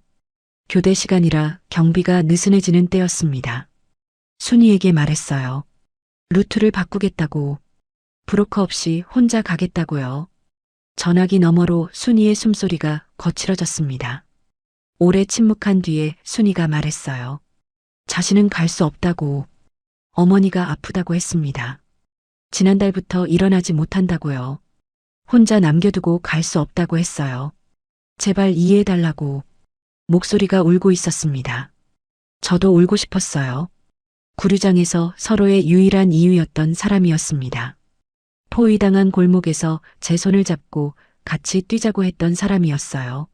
교대 시간이라 경비가 느슨해지는 때였습니다. 순이에게 말했어요. 루트를 바꾸겠다고. 브로커 없이 혼자 가겠다고요. 전화기 너머로 순이의 숨소리가 거칠어졌습니다. 오래 침묵한 뒤에 순이가 말했어요. 자신은 갈 수 없다고. 어머니가 아프다고 했습니다. 지난달부터 일어나지 못한다고요. 혼자 남겨두고 갈 수 없다고 했어요. 제발 이해해달라고. 목소리가 울고 있었습니다. 저도 울고 싶었어요. 구류장에서 서로의 유일한 이유였던 사람이었습니다. 포위당한 골목에서 제 손을 잡고 같이 뛰자고 했던 사람이었어요.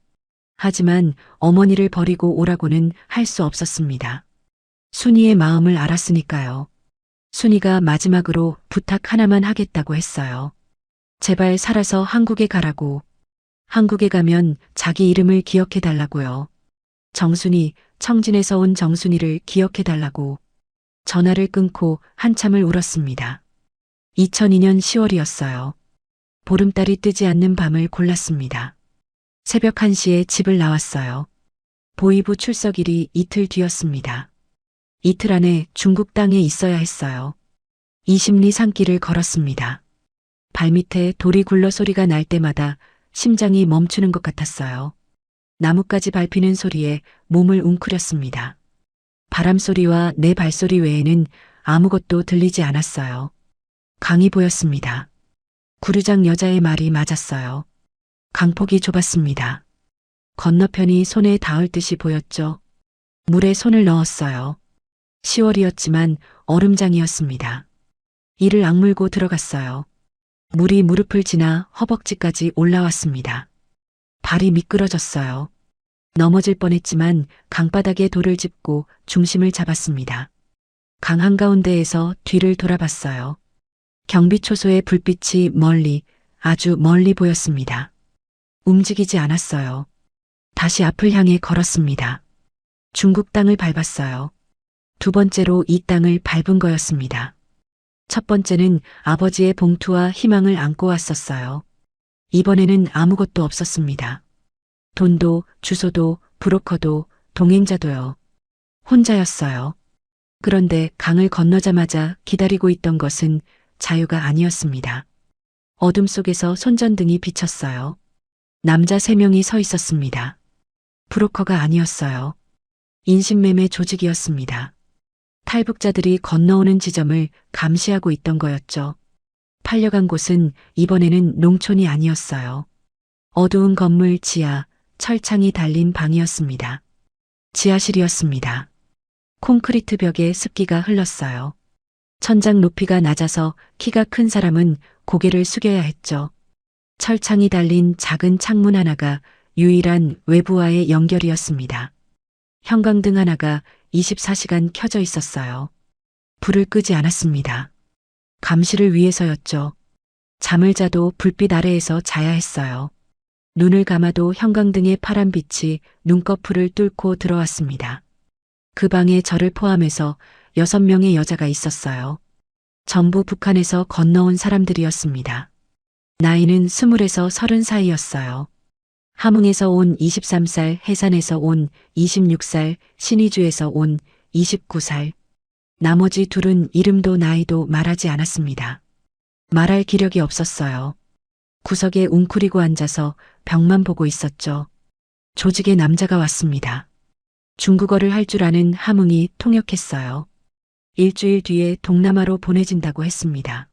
하지만 어머니를 버리고 오라고는 할 수 없었습니다. 순이의 마음을 알았으니까요. 순이가 마지막으로 부탁 하나만 하겠다고 했어요. 제발 살아서 한국에 가라고. 한국에 가면 자기 이름을 기억해달라고요. 정순이, 청진에서 온 정순이를 기억해달라고. 전화를 끊고 한참을 울었습니다. 2002년 10월이었어요. 보름달이 뜨지 않는 밤을 골랐습니다. 새벽 1시에 집을 나왔어요. 보이부 출석일이 이틀 뒤였습니다. 이틀 안에 중국 땅에 있어야 했어요. 20리 산길을 걸었습니다. 발밑에 돌이 굴러 소리가 날 때마다 심장이 멈추는 것 같았어요. 나뭇가지 밟히는 소리에 몸을 웅크렸습니다. 바람 소리와 내 발소리 외에는 아무것도 들리지 않았어요. 강이 보였습니다. 구류장 여자의 말이 맞았어요. 강폭이 좁았습니다. 건너편이 손에 닿을 듯이 보였죠. 물에 손을 넣었어요. 10월이었지만 얼음장이었습니다. 이를 악물고 들어갔어요. 물이 무릎을 지나 허벅지까지 올라왔습니다. 발이 미끄러졌어요. 넘어질 뻔했지만 강바닥에 돌을 짚고 중심을 잡았습니다. 강 한가운데에서 뒤를 돌아봤어요. 경비초소의 불빛이 멀리, 아주 멀리 보였습니다. 움직이지 않았어요. 다시 앞을 향해 걸었습니다. 중국 땅을 밟았어요. 두 번째로 이 땅을 밟은 거였습니다. 첫 번째는 아버지의 봉투와 희망을 안고 왔었어요. 이번에는 아무것도 없었습니다. 돈도, 주소도, 브로커도, 동행자도요. 혼자였어요. 그런데 강을 건너자마자 기다리고 있던 것은 자유가 아니었습니다. 어둠 속에서 손전등이 비쳤어요. 남자 3명이 서 있었습니다. 브로커가 아니었어요. 인신매매 조직이었습니다. 탈북자들이 건너오는 지점을 감시하고 있던 거였죠. 팔려간 곳은 이번에는 농촌이 아니었어요. 어두운 건물 지하, 철창이 달린 방이었습니다. 지하실이었습니다. 콘크리트 벽에 습기가 흘렀어요. 천장 높이가 낮아서 키가 큰 사람은 고개를 숙여야 했죠. 철창이 달린 작은 창문 하나가 유일한 외부와의 연결이었습니다. 형광등 하나가 24시간 켜져 있었어요. 불을 끄지 않았습니다. 감시를 위해서였죠. 잠을 자도 불빛 아래에서 자야 했어요. 눈을 감아도 형광등의 파란 빛이 눈꺼풀을 뚫고 들어왔습니다. 그 방에 저를 포함해서 6명의 여자가 있었어요. 전부 북한에서 건너온 사람들이었습니다. 나이는 20에서 30 사이였어요. 함흥에서 온 23살, 해산에서 온 26살, 신의주에서 온 29살. 나머지 둘은 이름도 나이도 말하지 않았습니다. 말할 기력이 없었어요. 구석에 웅크리고 앉아서 벽만 보고 있었죠. 조직의 남자가 왔습니다. 중국어를 할 줄 아는 함흥이 통역했어요. 일주일 뒤에 동남아로 보내진다고 했습니다.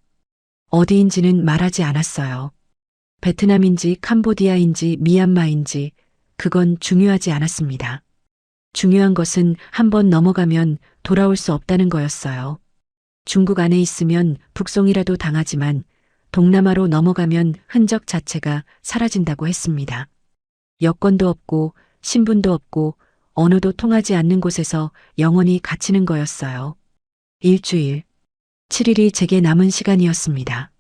어디인지는 말하지 않았어요. 베트남인지 캄보디아인지 미얀마인지 그건 중요하지 않았습니다. 중요한 것은 한번 넘어가면 돌아올 수 없다는 거였어요. 중국 안에 있으면 북송이라도 당하지만 동남아로 넘어가면 흔적 자체가 사라진다고 했습니다. 여권도 없고 신분도 없고 언어도 통하지 않는 곳에서 영원히 갇히는 거였어요. 일주일, 7일이 제게 남은 시간이었습니다.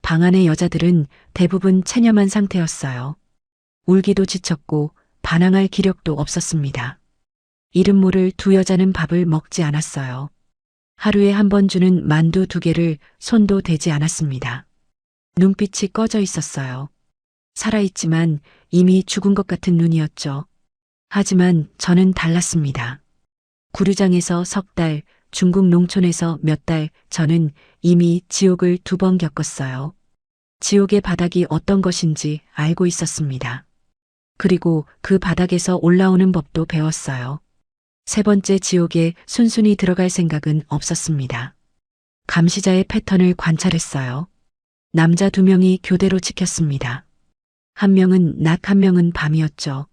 방 안의 여자들은 대부분 체념한 상태였어요. 울기도 지쳤고 반항할 기력도 없었습니다. 이름 모를 두 여자는 밥을 먹지 않았어요. 하루에 한 번 주는 만두 2개를 손도 대지 않았습니다. 눈빛이 꺼져 있었어요. 살아있지만 이미 죽은 것 같은 눈이었죠. 하지만 저는 달랐습니다. 구류장에서 3달, 중국 농촌에서 몇 달, 저는 이미 지옥을 2번 겪었어요. 지옥의 바닥이 어떤 것인지 알고 있었습니다. 그리고 그 바닥에서 올라오는 법도 배웠어요. 3번째 지옥에 순순히 들어갈 생각은 없었습니다. 감시자의 패턴을 관찰했어요. 남자 2명이 교대로 지켰습니다. 한 명은 낮, 한 명은 밤이었죠.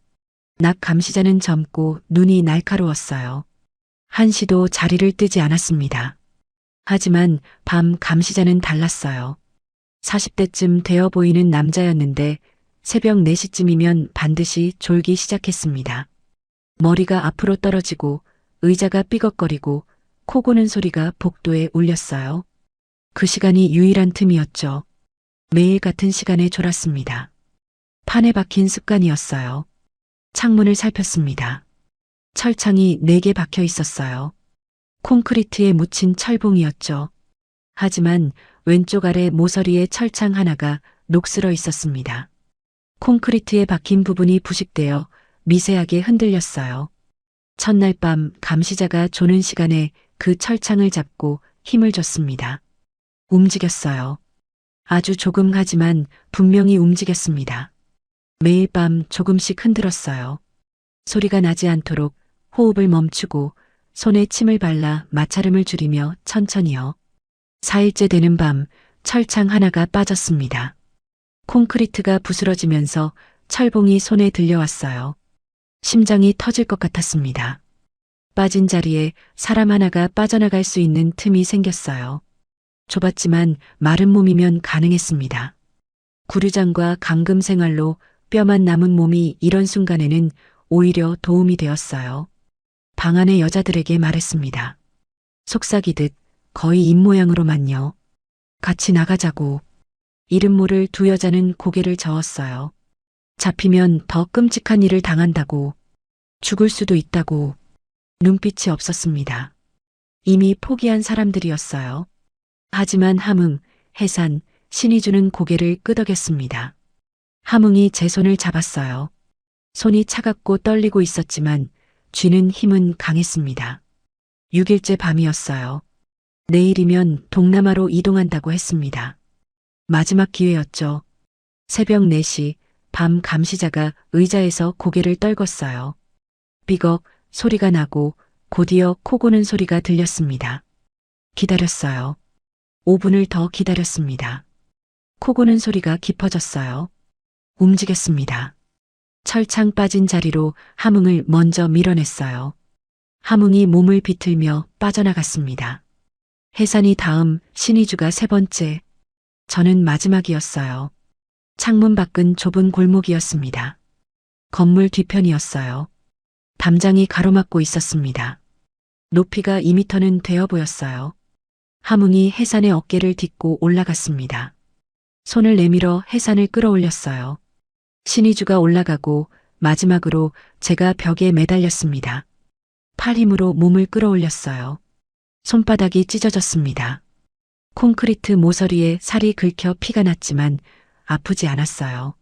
낮 감시자는 젊고 눈이 날카로웠어요. 한시도 자리를 뜨지 않았습니다. 하지만 밤 감시자는 달랐어요. 40대쯤 되어 보이는 남자였는데 새벽 4시쯤이면 반드시 졸기 시작했습니다. 머리가 앞으로 떨어지고 의자가 삐걱거리고 코 고는 소리가 복도에 울렸어요. 그 시간이 유일한 틈이었죠. 매일 같은 시간에 졸았습니다. 판에 박힌 습관이었어요. 창문을 살폈습니다. 철창이 4개 박혀 있었어요. 콘크리트에 묻힌 철봉이었죠. 하지만 왼쪽 아래 모서리에 철창 하나가 녹슬어 있었습니다. 콘크리트에 박힌 부분이 부식되어 미세하게 흔들렸어요. 첫날 밤 감시자가 조는 시간에 그 철창을 잡고 힘을 줬습니다. 움직였어요. 아주 조금 하지만 분명히 움직였습니다. 매일 밤 조금씩 흔들었어요. 소리가 나지 않도록 호흡을 멈추고 손에 침을 발라 마찰음을 줄이며 천천히요. 4일째 되는 밤 철창 하나가 빠졌습니다. 콘크리트가 부스러지면서 철봉이 손에 들려왔어요. 심장이 터질 것 같았습니다. 빠진 자리에 사람 하나가 빠져나갈 수 있는 틈이 생겼어요. 좁았지만 마른 몸이면 가능했습니다. 구류장과 감금 생활로 뼈만 남은 몸이 이런 순간에는 오히려 도움이 되었어요. 방 안의 여자들에게 말했습니다. 속삭이듯 거의 입모양으로만요. 같이 나가자고. 이름 모를 2 여자는 고개를 저었어요. 잡히면 더 끔찍한 일을 당한다고. 죽을 수도 있다고. 눈빛이 없었습니다. 이미 포기한 사람들이었어요. 하지만 함흥, 해산, 신이 주는 고개를 끄덕였습니다. 함흥이 제 손을 잡았어요. 손이 차갑고 떨리고 있었지만 쥐는 힘은 강했습니다. 6일째 밤이었어요. 내일이면 동남아로 이동한다고 했습니다. 마지막 기회였죠. 새벽 4시 밤 감시자가 의자에서 고개를 떨궜어요. 삐걱 소리가 나고 곧이어 코 고는 소리가 들렸습니다. 기다렸어요. 5분을 더 기다렸습니다. 코 고는 소리가 깊어졌어요. 움직였습니다. 철창 빠진 자리로 함흥을 먼저 밀어냈어요. 함흥이 몸을 비틀며 빠져나갔습니다. 해산이 다음 신의주가 3번째. 저는 마지막이었어요. 창문 밖은 좁은 골목이었습니다. 건물 뒤편이었어요. 담장이 가로막고 있었습니다. 높이가 2미터는 되어 보였어요. 함흥이 해산의 어깨를 딛고 올라갔습니다. 손을 내밀어 해산을 끌어올렸어요. 신의주가 올라가고 마지막으로 제가 벽에 매달렸습니다. 팔 힘으로 몸을 끌어올렸어요. 손바닥이 찢어졌습니다. 콘크리트 모서리에 살이 긁혀 피가 났지만 아프지 않았어요.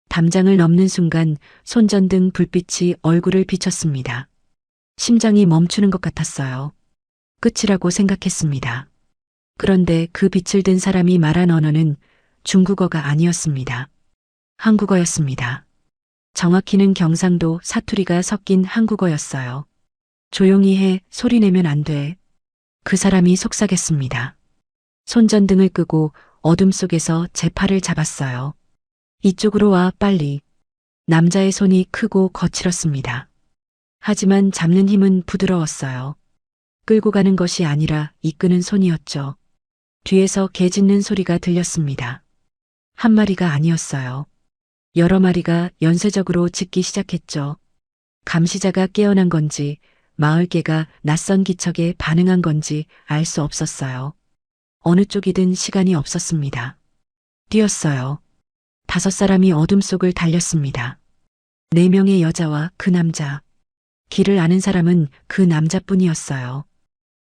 담장을 넘는 순간 손전등 불빛이 얼굴을 비췄습니다. 심장이 멈추는 것 같았어요. 끝이라고 생각했습니다. 그런데 그 빛을 든 사람이 말한 언어는 중국어가 아니었습니다. 한국어였습니다. 정확히는 경상도 사투리가 섞인 한국어였어요. 조용히 해, 소리 내면 안 돼. 그 사람이 속삭였습니다. 손전등을 끄고 어둠 속에서 제 팔을 잡았어요. 이쪽으로 와, 빨리. 남자의 손이 크고 거칠었습니다. 하지만 잡는 힘은 부드러웠어요. 끌고 가는 것이 아니라 이끄는 손이었죠. 뒤에서 개 짖는 소리가 들렸습니다. 한 마리가 아니었어요. 여러 마리가 연쇄적으로 짖기 시작했죠. 감시자가 깨어난 건지 마을 개가 낯선 기척에 반응한 건지 알 수 없었어요. 어느 쪽이든 시간이 없었습니다. 뛰었어요. 5사람이 어둠 속을 달렸습니다. 4명의 여자와 그 남자. 길을 아는 사람은 그 남자뿐이었어요.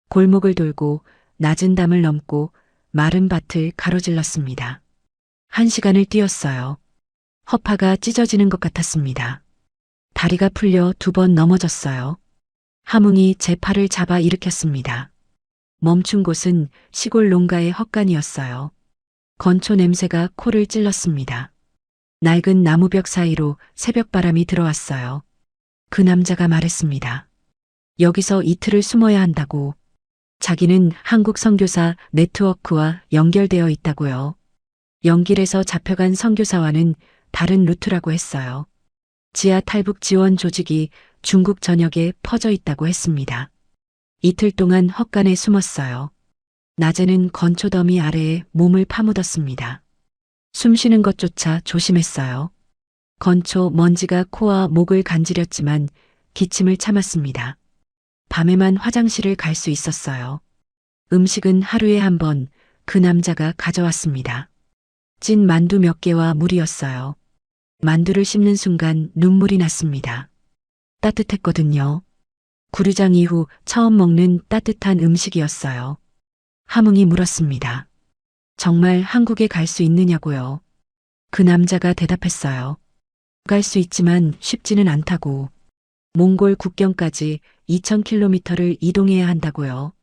골목을 돌고 낮은 담을 넘고 마른 밭을 가로질렀습니다. 1시간을 뛰었어요. 허파가 찢어지는 것 같았습니다. 다리가 풀려 2번 넘어졌어요. 함흥이 제 팔을 잡아 일으켰습니다. 멈춘 곳은 시골 농가의 헛간이었어요. 건초 냄새가 코를 찔렀습니다. 낡은 나무벽 사이로 새벽바람이 들어왔어요. 그 남자가 말했습니다. 여기서 이틀을 숨어야 한다고. 자기는 한국 선교사 네트워크와 연결되어 있다고요. 연길에서 잡혀간 선교사와는 다른 루트라고 했어요. 지하 탈북 지원 조직이 중국 전역에 퍼져 있다고 했습니다. 이틀 동안 헛간에 숨었어요. 낮에는 건초더미 아래에 몸을 파묻었습니다. 숨 쉬는 것조차 조심했어요. 건초 먼지가 코와 목을 간지렸지만 기침을 참았습니다. 밤에만 화장실을 갈 수 있었어요. 음식은 하루에 1번 그 남자가 가져왔습니다. 찐 만두 몇 개와 물이었어요. 만두를 씹는 순간 눈물이 났습니다. 따뜻했거든요. 구류장 이후 처음 먹는 따뜻한 음식이었어요. 함흥이 물었습니다. 정말 한국에 갈 수 있느냐고요. 그 남자가 대답했어요. 갈 수 있지만 쉽지는 않다고. 몽골 국경까지 2000km를 이동해야 한다고요.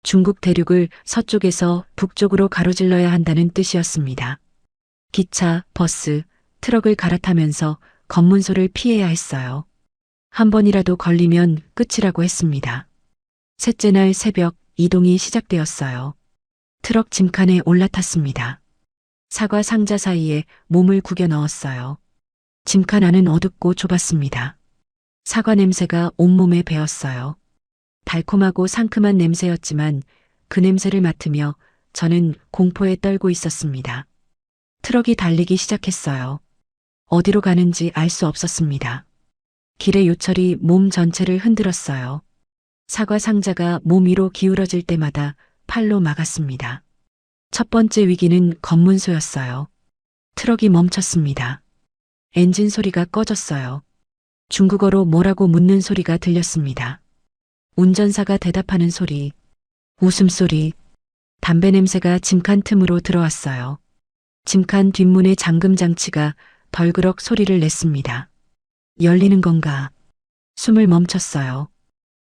중국 대륙을 서쪽에서 북쪽으로 가로질러야 한다는 뜻이었습니다. 기차, 버스, 트럭을 갈아타면서 검문소를 피해야 했어요. 한 번이라도 걸리면 끝이라고 했습니다. 셋째 날 새벽 이동이 시작되었어요. 트럭 짐칸에 올라탔습니다. 사과 상자 사이에 몸을 구겨 넣었어요. 짐칸 안은 어둡고 좁았습니다. 사과 냄새가 온몸에 배었어요. 달콤하고 상큼한 냄새였지만 그 냄새를 맡으며 저는 공포에 떨고 있었습니다. 트럭이 달리기 시작했어요. 어디로 가는지 알 수 없었습니다. 길의 요철이 몸 전체를 흔들었어요. 사과 상자가 몸 위로 기울어질 때마다 팔로 막았습니다. 첫 번째 위기는 검문소였어요. 트럭이 멈췄습니다. 엔진 소리가 꺼졌어요. 중국어로 뭐라고 묻는 소리가 들렸습니다. 운전사가 대답하는 소리, 웃음소리, 담배 냄새가 짐칸 틈으로 들어왔어요. 짐칸 뒷문의 잠금 장치가 덜그럭 소리를 냈습니다. 열리는 건가? 숨을 멈췄어요.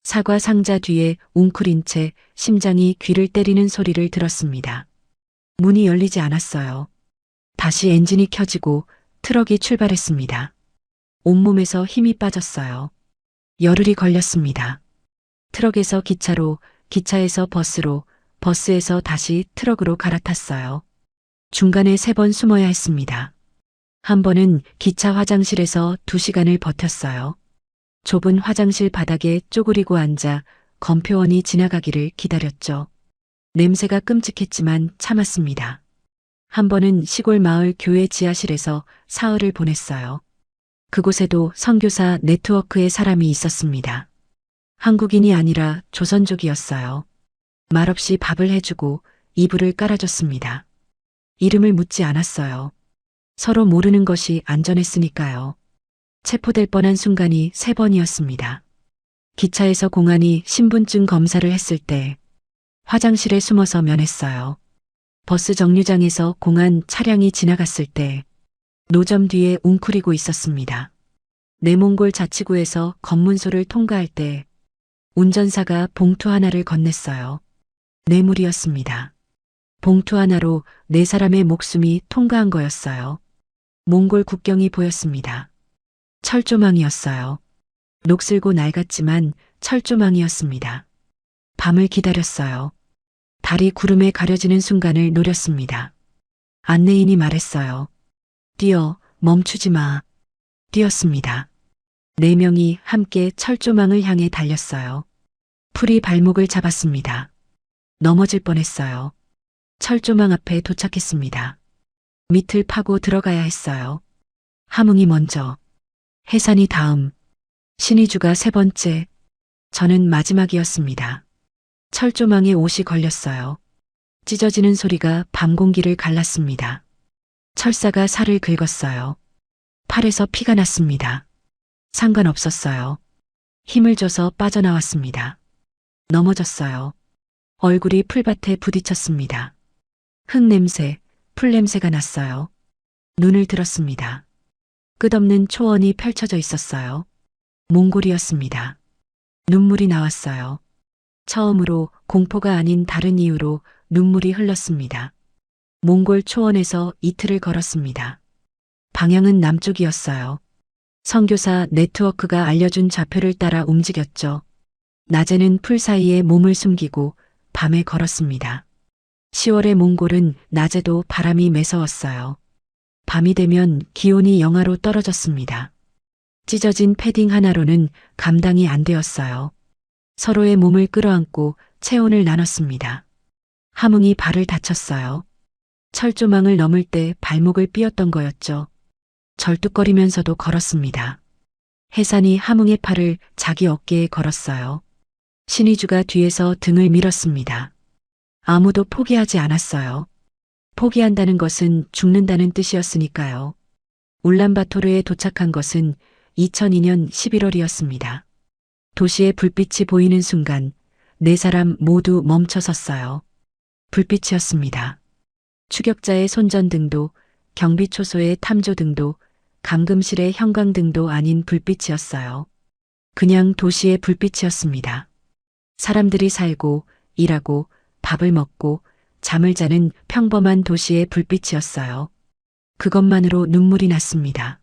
사과 상자 뒤에 웅크린 채 심장이 귀를 때리는 소리를 들었습니다. 문이 열리지 않았어요. 다시 엔진이 켜지고 트럭이 출발했습니다. 온몸에서 힘이 빠졌어요. 열흘이 걸렸습니다. 트럭에서 기차로, 기차에서 버스로, 버스에서 다시 트럭으로 갈아탔어요. 중간에 3번 숨어야 했습니다. 한 번은 기차 화장실에서 2시간을 버텼어요. 좁은 화장실 바닥에 쪼그리고 앉아 검표원이 지나가기를 기다렸죠. 냄새가 끔찍했지만 참았습니다. 한 번은 시골 마을 교회 지하실에서 사흘을 보냈어요. 그곳에도 선교사 네트워크의 사람이 있었습니다. 한국인이 아니라 조선족이었어요. 말없이 밥을 해주고 이불을 깔아줬습니다. 이름을 묻지 않았어요. 서로 모르는 것이 안전했으니까요. 체포될 뻔한 순간이 3번이었습니다. 기차에서 공안이 신분증 검사를 했을 때 화장실에 숨어서 면했어요. 버스 정류장에서 공안 차량이 지나갔을 때 노점 뒤에 웅크리고 있었습니다. 내몽골 자치구에서 검문소를 통과할 때 운전사가 봉투 하나를 건넸어요. 뇌물이었습니다. 봉투 하나로 4사람의 목숨이 통과한 거였어요. 몽골 국경이 보였습니다. 철조망이었어요. 녹슬고 낡았지만 철조망이었습니다. 밤을 기다렸어요. 달이 구름에 가려지는 순간을 노렸습니다. 안내인이 말했어요. 뛰어, 멈추지 마. 뛰었습니다. 네 명이 함께 철조망을 향해 달렸어요. 풀이 발목을 잡았습니다. 넘어질 뻔했어요. 철조망 앞에 도착했습니다. 밑을 파고 들어가야 했어요. 함흥이 먼저, 해산이 다음, 신의주가 세 번째, 저는 마지막이었습니다. 철조망에 옷이 걸렸어요. 찢어지는 소리가 밤 공기를 갈랐습니다. 철사가 살을 긁었어요. 팔에서 피가 났습니다. 상관없었어요. 힘을 줘서 빠져나왔습니다. 넘어졌어요. 얼굴이 풀밭에 부딪혔습니다. 흙냄새, 풀냄새가 났어요. 눈을 들었습니다. 끝없는 초원이 펼쳐져 있었어요. 몽골이었습니다. 눈물이 나왔어요. 처음으로 공포가 아닌 다른 이유로 눈물이 흘렀습니다. 몽골 초원에서 이틀을 걸었습니다. 방향은 남쪽이었어요. 선교사 네트워크가 알려준 좌표를 따라 움직였죠. 낮에는 풀 사이에 몸을 숨기고 밤에 걸었습니다. 10월의 몽골은 낮에도 바람이 매서웠어요. 밤이 되면 기온이 영하로 떨어졌습니다. 찢어진 패딩 하나로는 감당이 안 되었어요. 서로의 몸을 끌어안고 체온을 나눴습니다. 함흥이 발을 다쳤어요. 철조망을 넘을 때 발목을 삐었던 거였죠. 절뚝거리면서도 걸었습니다. 해산이 함흥의 팔을 자기 어깨에 걸었어요. 신의주가 뒤에서 등을 밀었습니다. 아무도 포기하지 않았어요. 포기한다는 것은 죽는다는 뜻이었으니까요. 울란바토르에 도착한 것은 2002년 11월이었습니다. 도시의 불빛이 보이는 순간 네 사람 모두 멈춰섰어요. 불빛이었습니다. 추격자의 손전등도, 경비초소의 탐조등도, 감금실의 형광등도 아닌 불빛이었어요. 그냥 도시의 불빛이었습니다. 사람들이 살고, 일하고, 밥을 먹고, 잠을 자는 평범한 도시의 불빛이었어요. 그것만으로 눈물이 났습니다.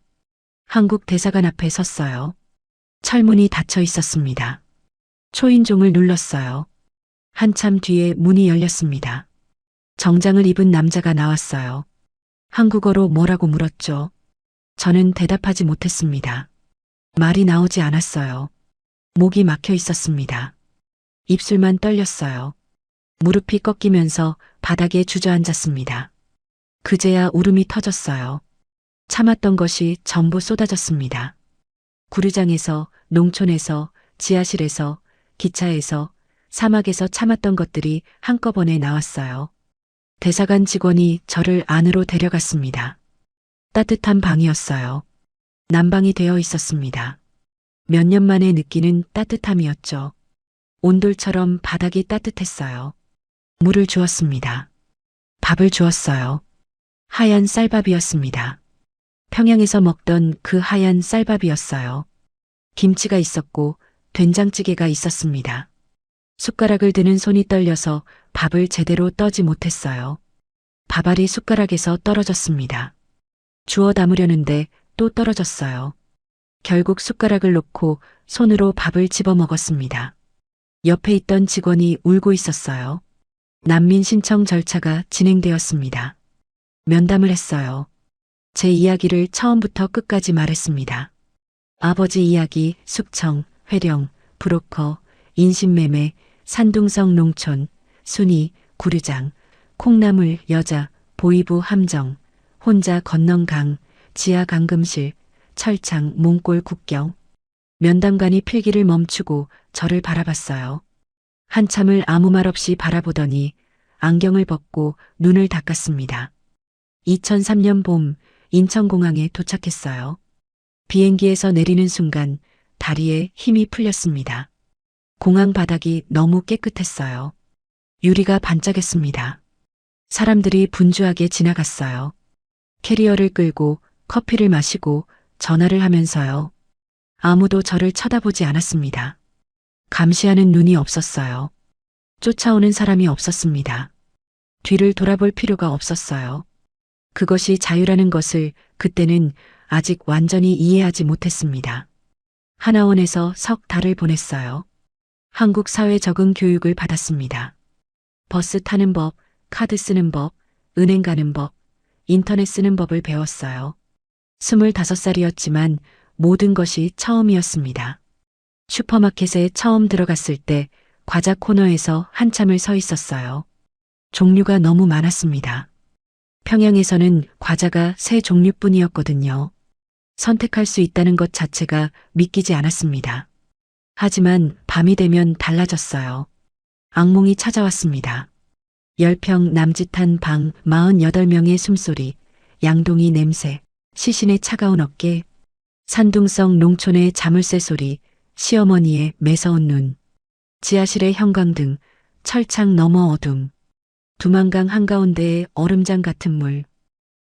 한국 대사관 앞에 섰어요. 철문이 닫혀 있었습니다. 초인종을 눌렀어요. 한참 뒤에 문이 열렸습니다. 정장을 입은 남자가 나왔어요. 한국어로 뭐라고 물었죠. 저는 대답하지 못했습니다. 말이 나오지 않았어요. 목이 막혀 있었습니다. 입술만 떨렸어요. 무릎이 꺾이면서 바닥에 주저앉았습니다. 그제야 울음이 터졌어요. 참았던 것이 전부 쏟아졌습니다. 구류장에서, 농촌에서, 지하실에서, 기차에서, 사막에서 참았던 것들이 한꺼번에 나왔어요. 대사관 직원이 저를 안으로 데려갔습니다. 따뜻한 방이었어요. 난방이 되어 있었습니다. 몇 년 만에 느끼는 따뜻함이었죠. 온돌처럼 바닥이 따뜻했어요. 물을 주었습니다. 밥을 주었어요. 하얀 쌀밥이었습니다. 평양에서 먹던 그 하얀 쌀밥이었어요. 김치가 있었고 된장찌개가 있었습니다. 숟가락을 드는 손이 떨려서 밥을 제대로 떠지 못했어요. 밥알이 숟가락에서 떨어졌습니다. 주워 담으려는데 또 떨어졌어요. 결국 숟가락을 놓고 손으로 밥을 집어 먹었습니다. 옆에 있던 직원이 울고 있었어요. 난민 신청 절차가 진행되었습니다. 면담을 했어요. 제 이야기를 처음부터 끝까지 말했습니다. 아버지 이야기, 숙청, 회령, 브로커, 인신매매, 산둥성 농촌, 순이, 구류장, 콩나물, 여자, 보이부 함정, 혼자 건넌 강, 지하 감금실, 철창, 몽골 국경. 면담관이 필기를 멈추고 저를 바라봤어요. 한참을 아무 말 없이 바라보더니 안경을 벗고 눈을 닦았습니다. 2003년 봄 인천공항에 도착했어요. 비행기에서 내리는 순간 다리에 힘이 풀렸습니다. 공항 바닥이 너무 깨끗했어요. 유리가 반짝였습니다. 사람들이 분주하게 지나갔어요. 캐리어를 끌고 커피를 마시고 전화를 하면서요. 아무도 저를 쳐다보지 않았습니다. 감시하는 눈이 없었어요. 쫓아오는 사람이 없었습니다. 뒤를 돌아볼 필요가 없었어요. 그것이 자유라는 것을 그때는 아직 완전히 이해하지 못했습니다. 하나원에서 석 달을 보냈어요. 한국 사회 적응 교육을 받았습니다. 버스 타는 법, 카드 쓰는 법, 은행 가는 법, 인터넷 쓰는 법을 배웠어요. 25살이었지만 모든 것이 처음이었습니다. 슈퍼마켓에 처음 들어갔을 때 과자 코너에서 한참을 서 있었어요. 종류가 너무 많았습니다. 평양에서는 과자가 3종류뿐이었거든요. 선택할 수 있다는 것 자체가 믿기지 않았습니다. 하지만 밤이 되면 달라졌어요. 악몽이 찾아왔습니다. 10평 남짓한 방 48명의 숨소리, 양동이 냄새, 시신의 차가운 어깨, 산둥성 농촌의 자물쇠 소리, 시어머니의 매서운 눈, 지하실의 형광등, 철창 너머 어둠, 두만강 한가운데의 얼음장 같은 물.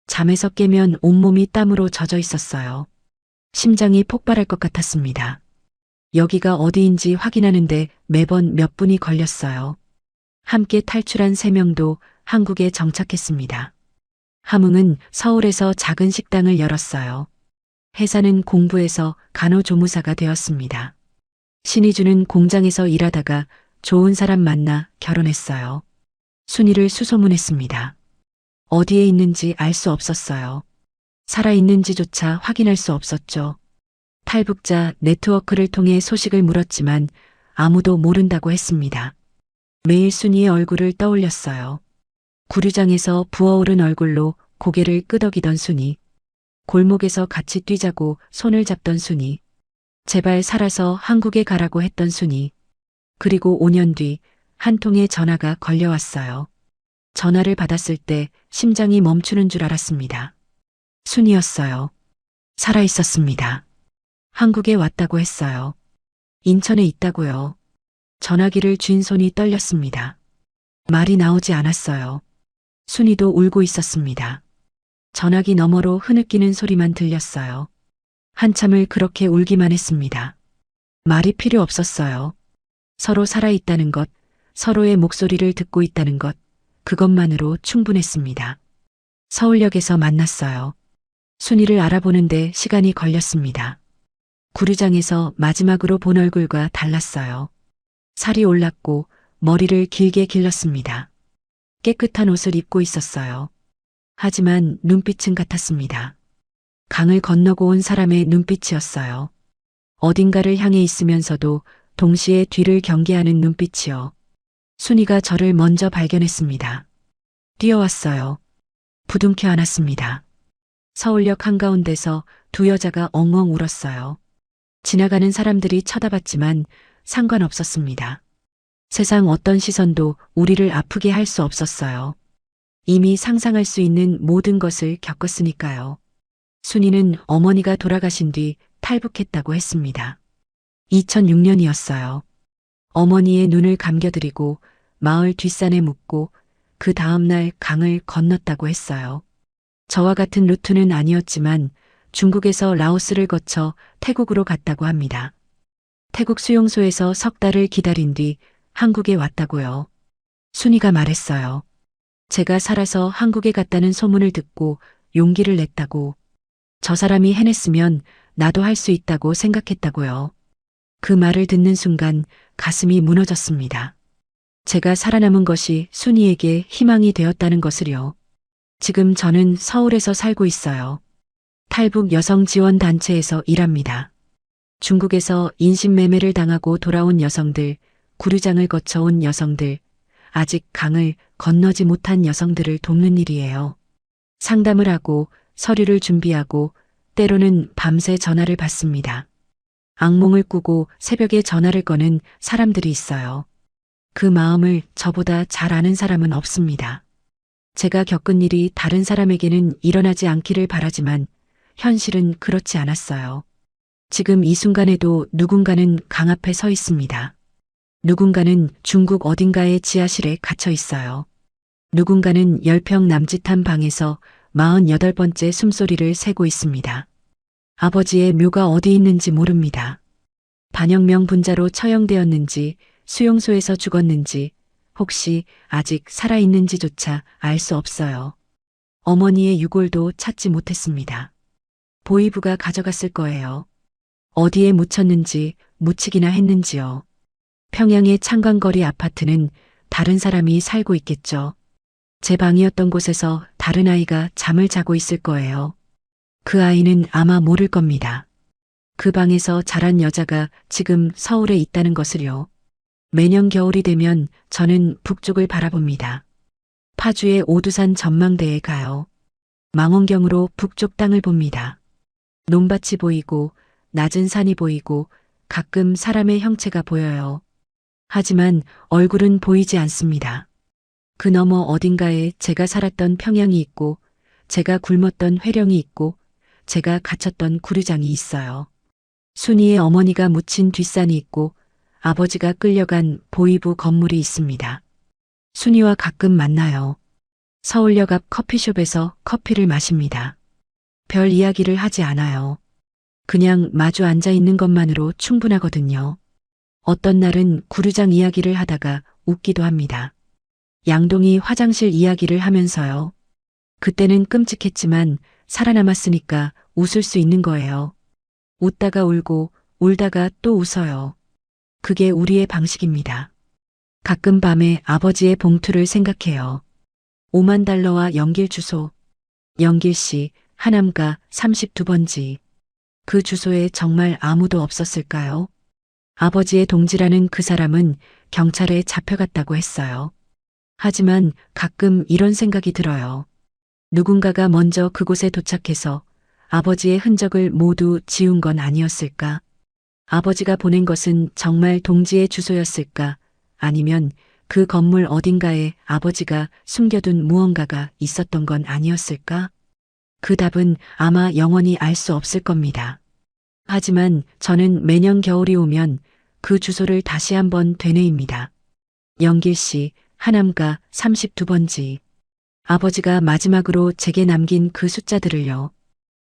잠에서 깨면 온몸이 땀으로 젖어 있었어요. 심장이 폭발할 것 같았습니다. 여기가 어디인지 확인하는데 매번 몇 분이 걸렸어요. 함께 탈출한 3명도 한국에 정착했습니다. 함흥은 서울에서 작은 식당을 열었어요. 혜사는 공부해서 간호조무사가 되었습니다. 신희주는 공장에서 일하다가 좋은 사람 만나 결혼했어요. 순이를 수소문했습니다. 어디에 있는지 알 수 없었어요. 살아있는지조차 확인할 수 없었죠. 탈북자 네트워크를 통해 소식을 물었지만 아무도 모른다고 했습니다. 매일 순이의 얼굴을 떠올렸어요. 구류장에서 부어오른 얼굴로 고개를 끄덕이던 순이, 골목에서 같이 뛰자고 손을 잡던 순이, 제발 살아서 한국에 가라고 했던 순이, 그리고 5년 뒤 한 통의 전화가 걸려왔어요. 전화를 받았을 때 심장이 멈추는 줄 알았습니다. 순이었어요. 살아있었습니다. 한국에 왔다고 했어요. 인천에 있다고요. 전화기를 쥔 손이 떨렸습니다. 말이 나오지 않았어요. 순이도 울고 있었습니다. 전화기 너머로 흐느끼는 소리만 들렸어요. 한참을 그렇게 울기만 했습니다. 말이 필요 없었어요. 서로 살아있다는 것, 서로의 목소리를 듣고 있다는 것, 그것만으로 충분했습니다. 서울역에서 만났어요. 순이를 알아보는데 시간이 걸렸습니다. 구류장에서 마지막으로 본 얼굴과 달랐어요. 살이 올랐고 머리를 길게 길렀습니다. 깨끗한 옷을 입고 있었어요. 하지만 눈빛은 같았습니다. 강을 건너고 온 사람의 눈빛이었어요. 어딘가를 향해 있으면서도 동시에 뒤를 경계하는 눈빛이요. 순이가 저를 먼저 발견했습니다. 뛰어왔어요. 부둥켜 안았습니다. 서울역 한가운데서 두 여자가 엉엉 울었어요. 지나가는 사람들이 쳐다봤지만 상관없었습니다. 세상 어떤 시선도 우리를 아프게 할 수 없었어요. 이미 상상할 수 있는 모든 것을 겪었으니까요. 순이는 어머니가 돌아가신 뒤 탈북했다고 했습니다. 2006년이었어요. 어머니의 눈을 감겨드리고 마을 뒷산에 묵고 그 다음날 강을 건넜다고 했어요. 저와 같은 루트는 아니었지만 중국에서 라오스를 거쳐 태국으로 갔다고 합니다. 태국 수용소에서 석 달을 기다린 뒤 한국에 왔다고요. 순이가 말했어요. 제가 살아서 한국에 갔다는 소문을 듣고 용기를 냈다고. 저 사람이 해냈으면 나도 할 수 있다고 생각했다고요. 그 말을 듣는 순간 가슴이 무너졌습니다. 제가 살아남은 것이 순이에게 희망이 되었다는 것을요. 지금 저는 서울에서 살고 있어요. 탈북 여성 지원 단체에서 일합니다. 중국에서 인신매매를 당하고 돌아온 여성들, 구류장을 거쳐온 여성들, 아직 강을 건너지 못한 여성들을 돕는 일이에요. 상담을 하고 서류를 준비하고 때로는 밤새 전화를 받습니다. 악몽을 꾸고 새벽에 전화를 거는 사람들이 있어요. 그 마음을 저보다 잘 아는 사람은 없습니다. 제가 겪은 일이 다른 사람에게는 일어나지 않기를 바라지만 현실은 그렇지 않았어요. 지금 이 순간에도 누군가는 강 앞에 서 있습니다. 누군가는 중국 어딘가의 지하실에 갇혀 있어요. 누군가는 10평 남짓한 방에서 48번째 숨소리를 세고 있습니다. 아버지의 묘가 어디 있는지 모릅니다. 반영명 분자로 처형되었는지 수용소에서 죽었는지 혹시 아직 살아있는지조차 알 수 없어요. 어머니의 유골도 찾지 못했습니다. 보이부가 가져갔을 거예요. 어디에 묻혔는지 묻히기나 했는지요. 평양의 창광거리 아파트는 다른 사람이 살고 있겠죠. 제 방이었던 곳에서 다른 아이가 잠을 자고 있을 거예요. 그 아이는 아마 모를 겁니다. 그 방에서 자란 여자가 지금 서울에 있다는 것을요. 매년 겨울이 되면 저는 북쪽을 바라봅니다. 파주의 오두산 전망대에 가요. 망원경으로 북쪽 땅을 봅니다. 논밭이 보이고 낮은 산이 보이고 가끔 사람의 형체가 보여요. 하지만 얼굴은 보이지 않습니다. 그 너머 어딘가에 제가 살았던 평양이 있고 제가 굶었던 회령이 있고 제가 갇혔던 구류장이 있어요. 순이의 어머니가 묻힌 뒷산이 있고 아버지가 끌려간 보이부 건물이 있습니다. 순이와 가끔 만나요. 서울역 앞 커피숍에서 커피를 마십니다. 별 이야기를 하지 않아요. 그냥 마주 앉아 있는 것만으로 충분하거든요. 어떤 날은 구류장 이야기를 하다가 웃기도 합니다. 양동이 화장실 이야기를 하면서요. 그때는 끔찍했지만 살아남았으니까 웃을 수 있는 거예요. 웃다가 울고 울다가 또 웃어요. 그게 우리의 방식입니다. 가끔 밤에 아버지의 봉투를 생각해요. 5만 달러와 연길 주소. 연길 씨, 하남가 32번지. 그 주소에 정말 아무도 없었을까요? 아버지의 동지라는 그 사람은 경찰에 잡혀갔다고 했어요. 하지만 가끔 이런 생각이 들어요. 누군가가 먼저 그곳에 도착해서 아버지의 흔적을 모두 지운 건 아니었을까? 아버지가 보낸 것은 정말 동지의 주소였을까? 아니면 그 건물 어딘가에 아버지가 숨겨둔 무언가가 있었던 건 아니었을까? 그 답은 아마 영원히 알 수 없을 겁니다. 하지만 저는 매년 겨울이 오면 그 주소를 다시 한번 되뇌입니다. 영길 씨, 하남가 32번지. 아버지가 마지막으로 제게 남긴 그 숫자들을요.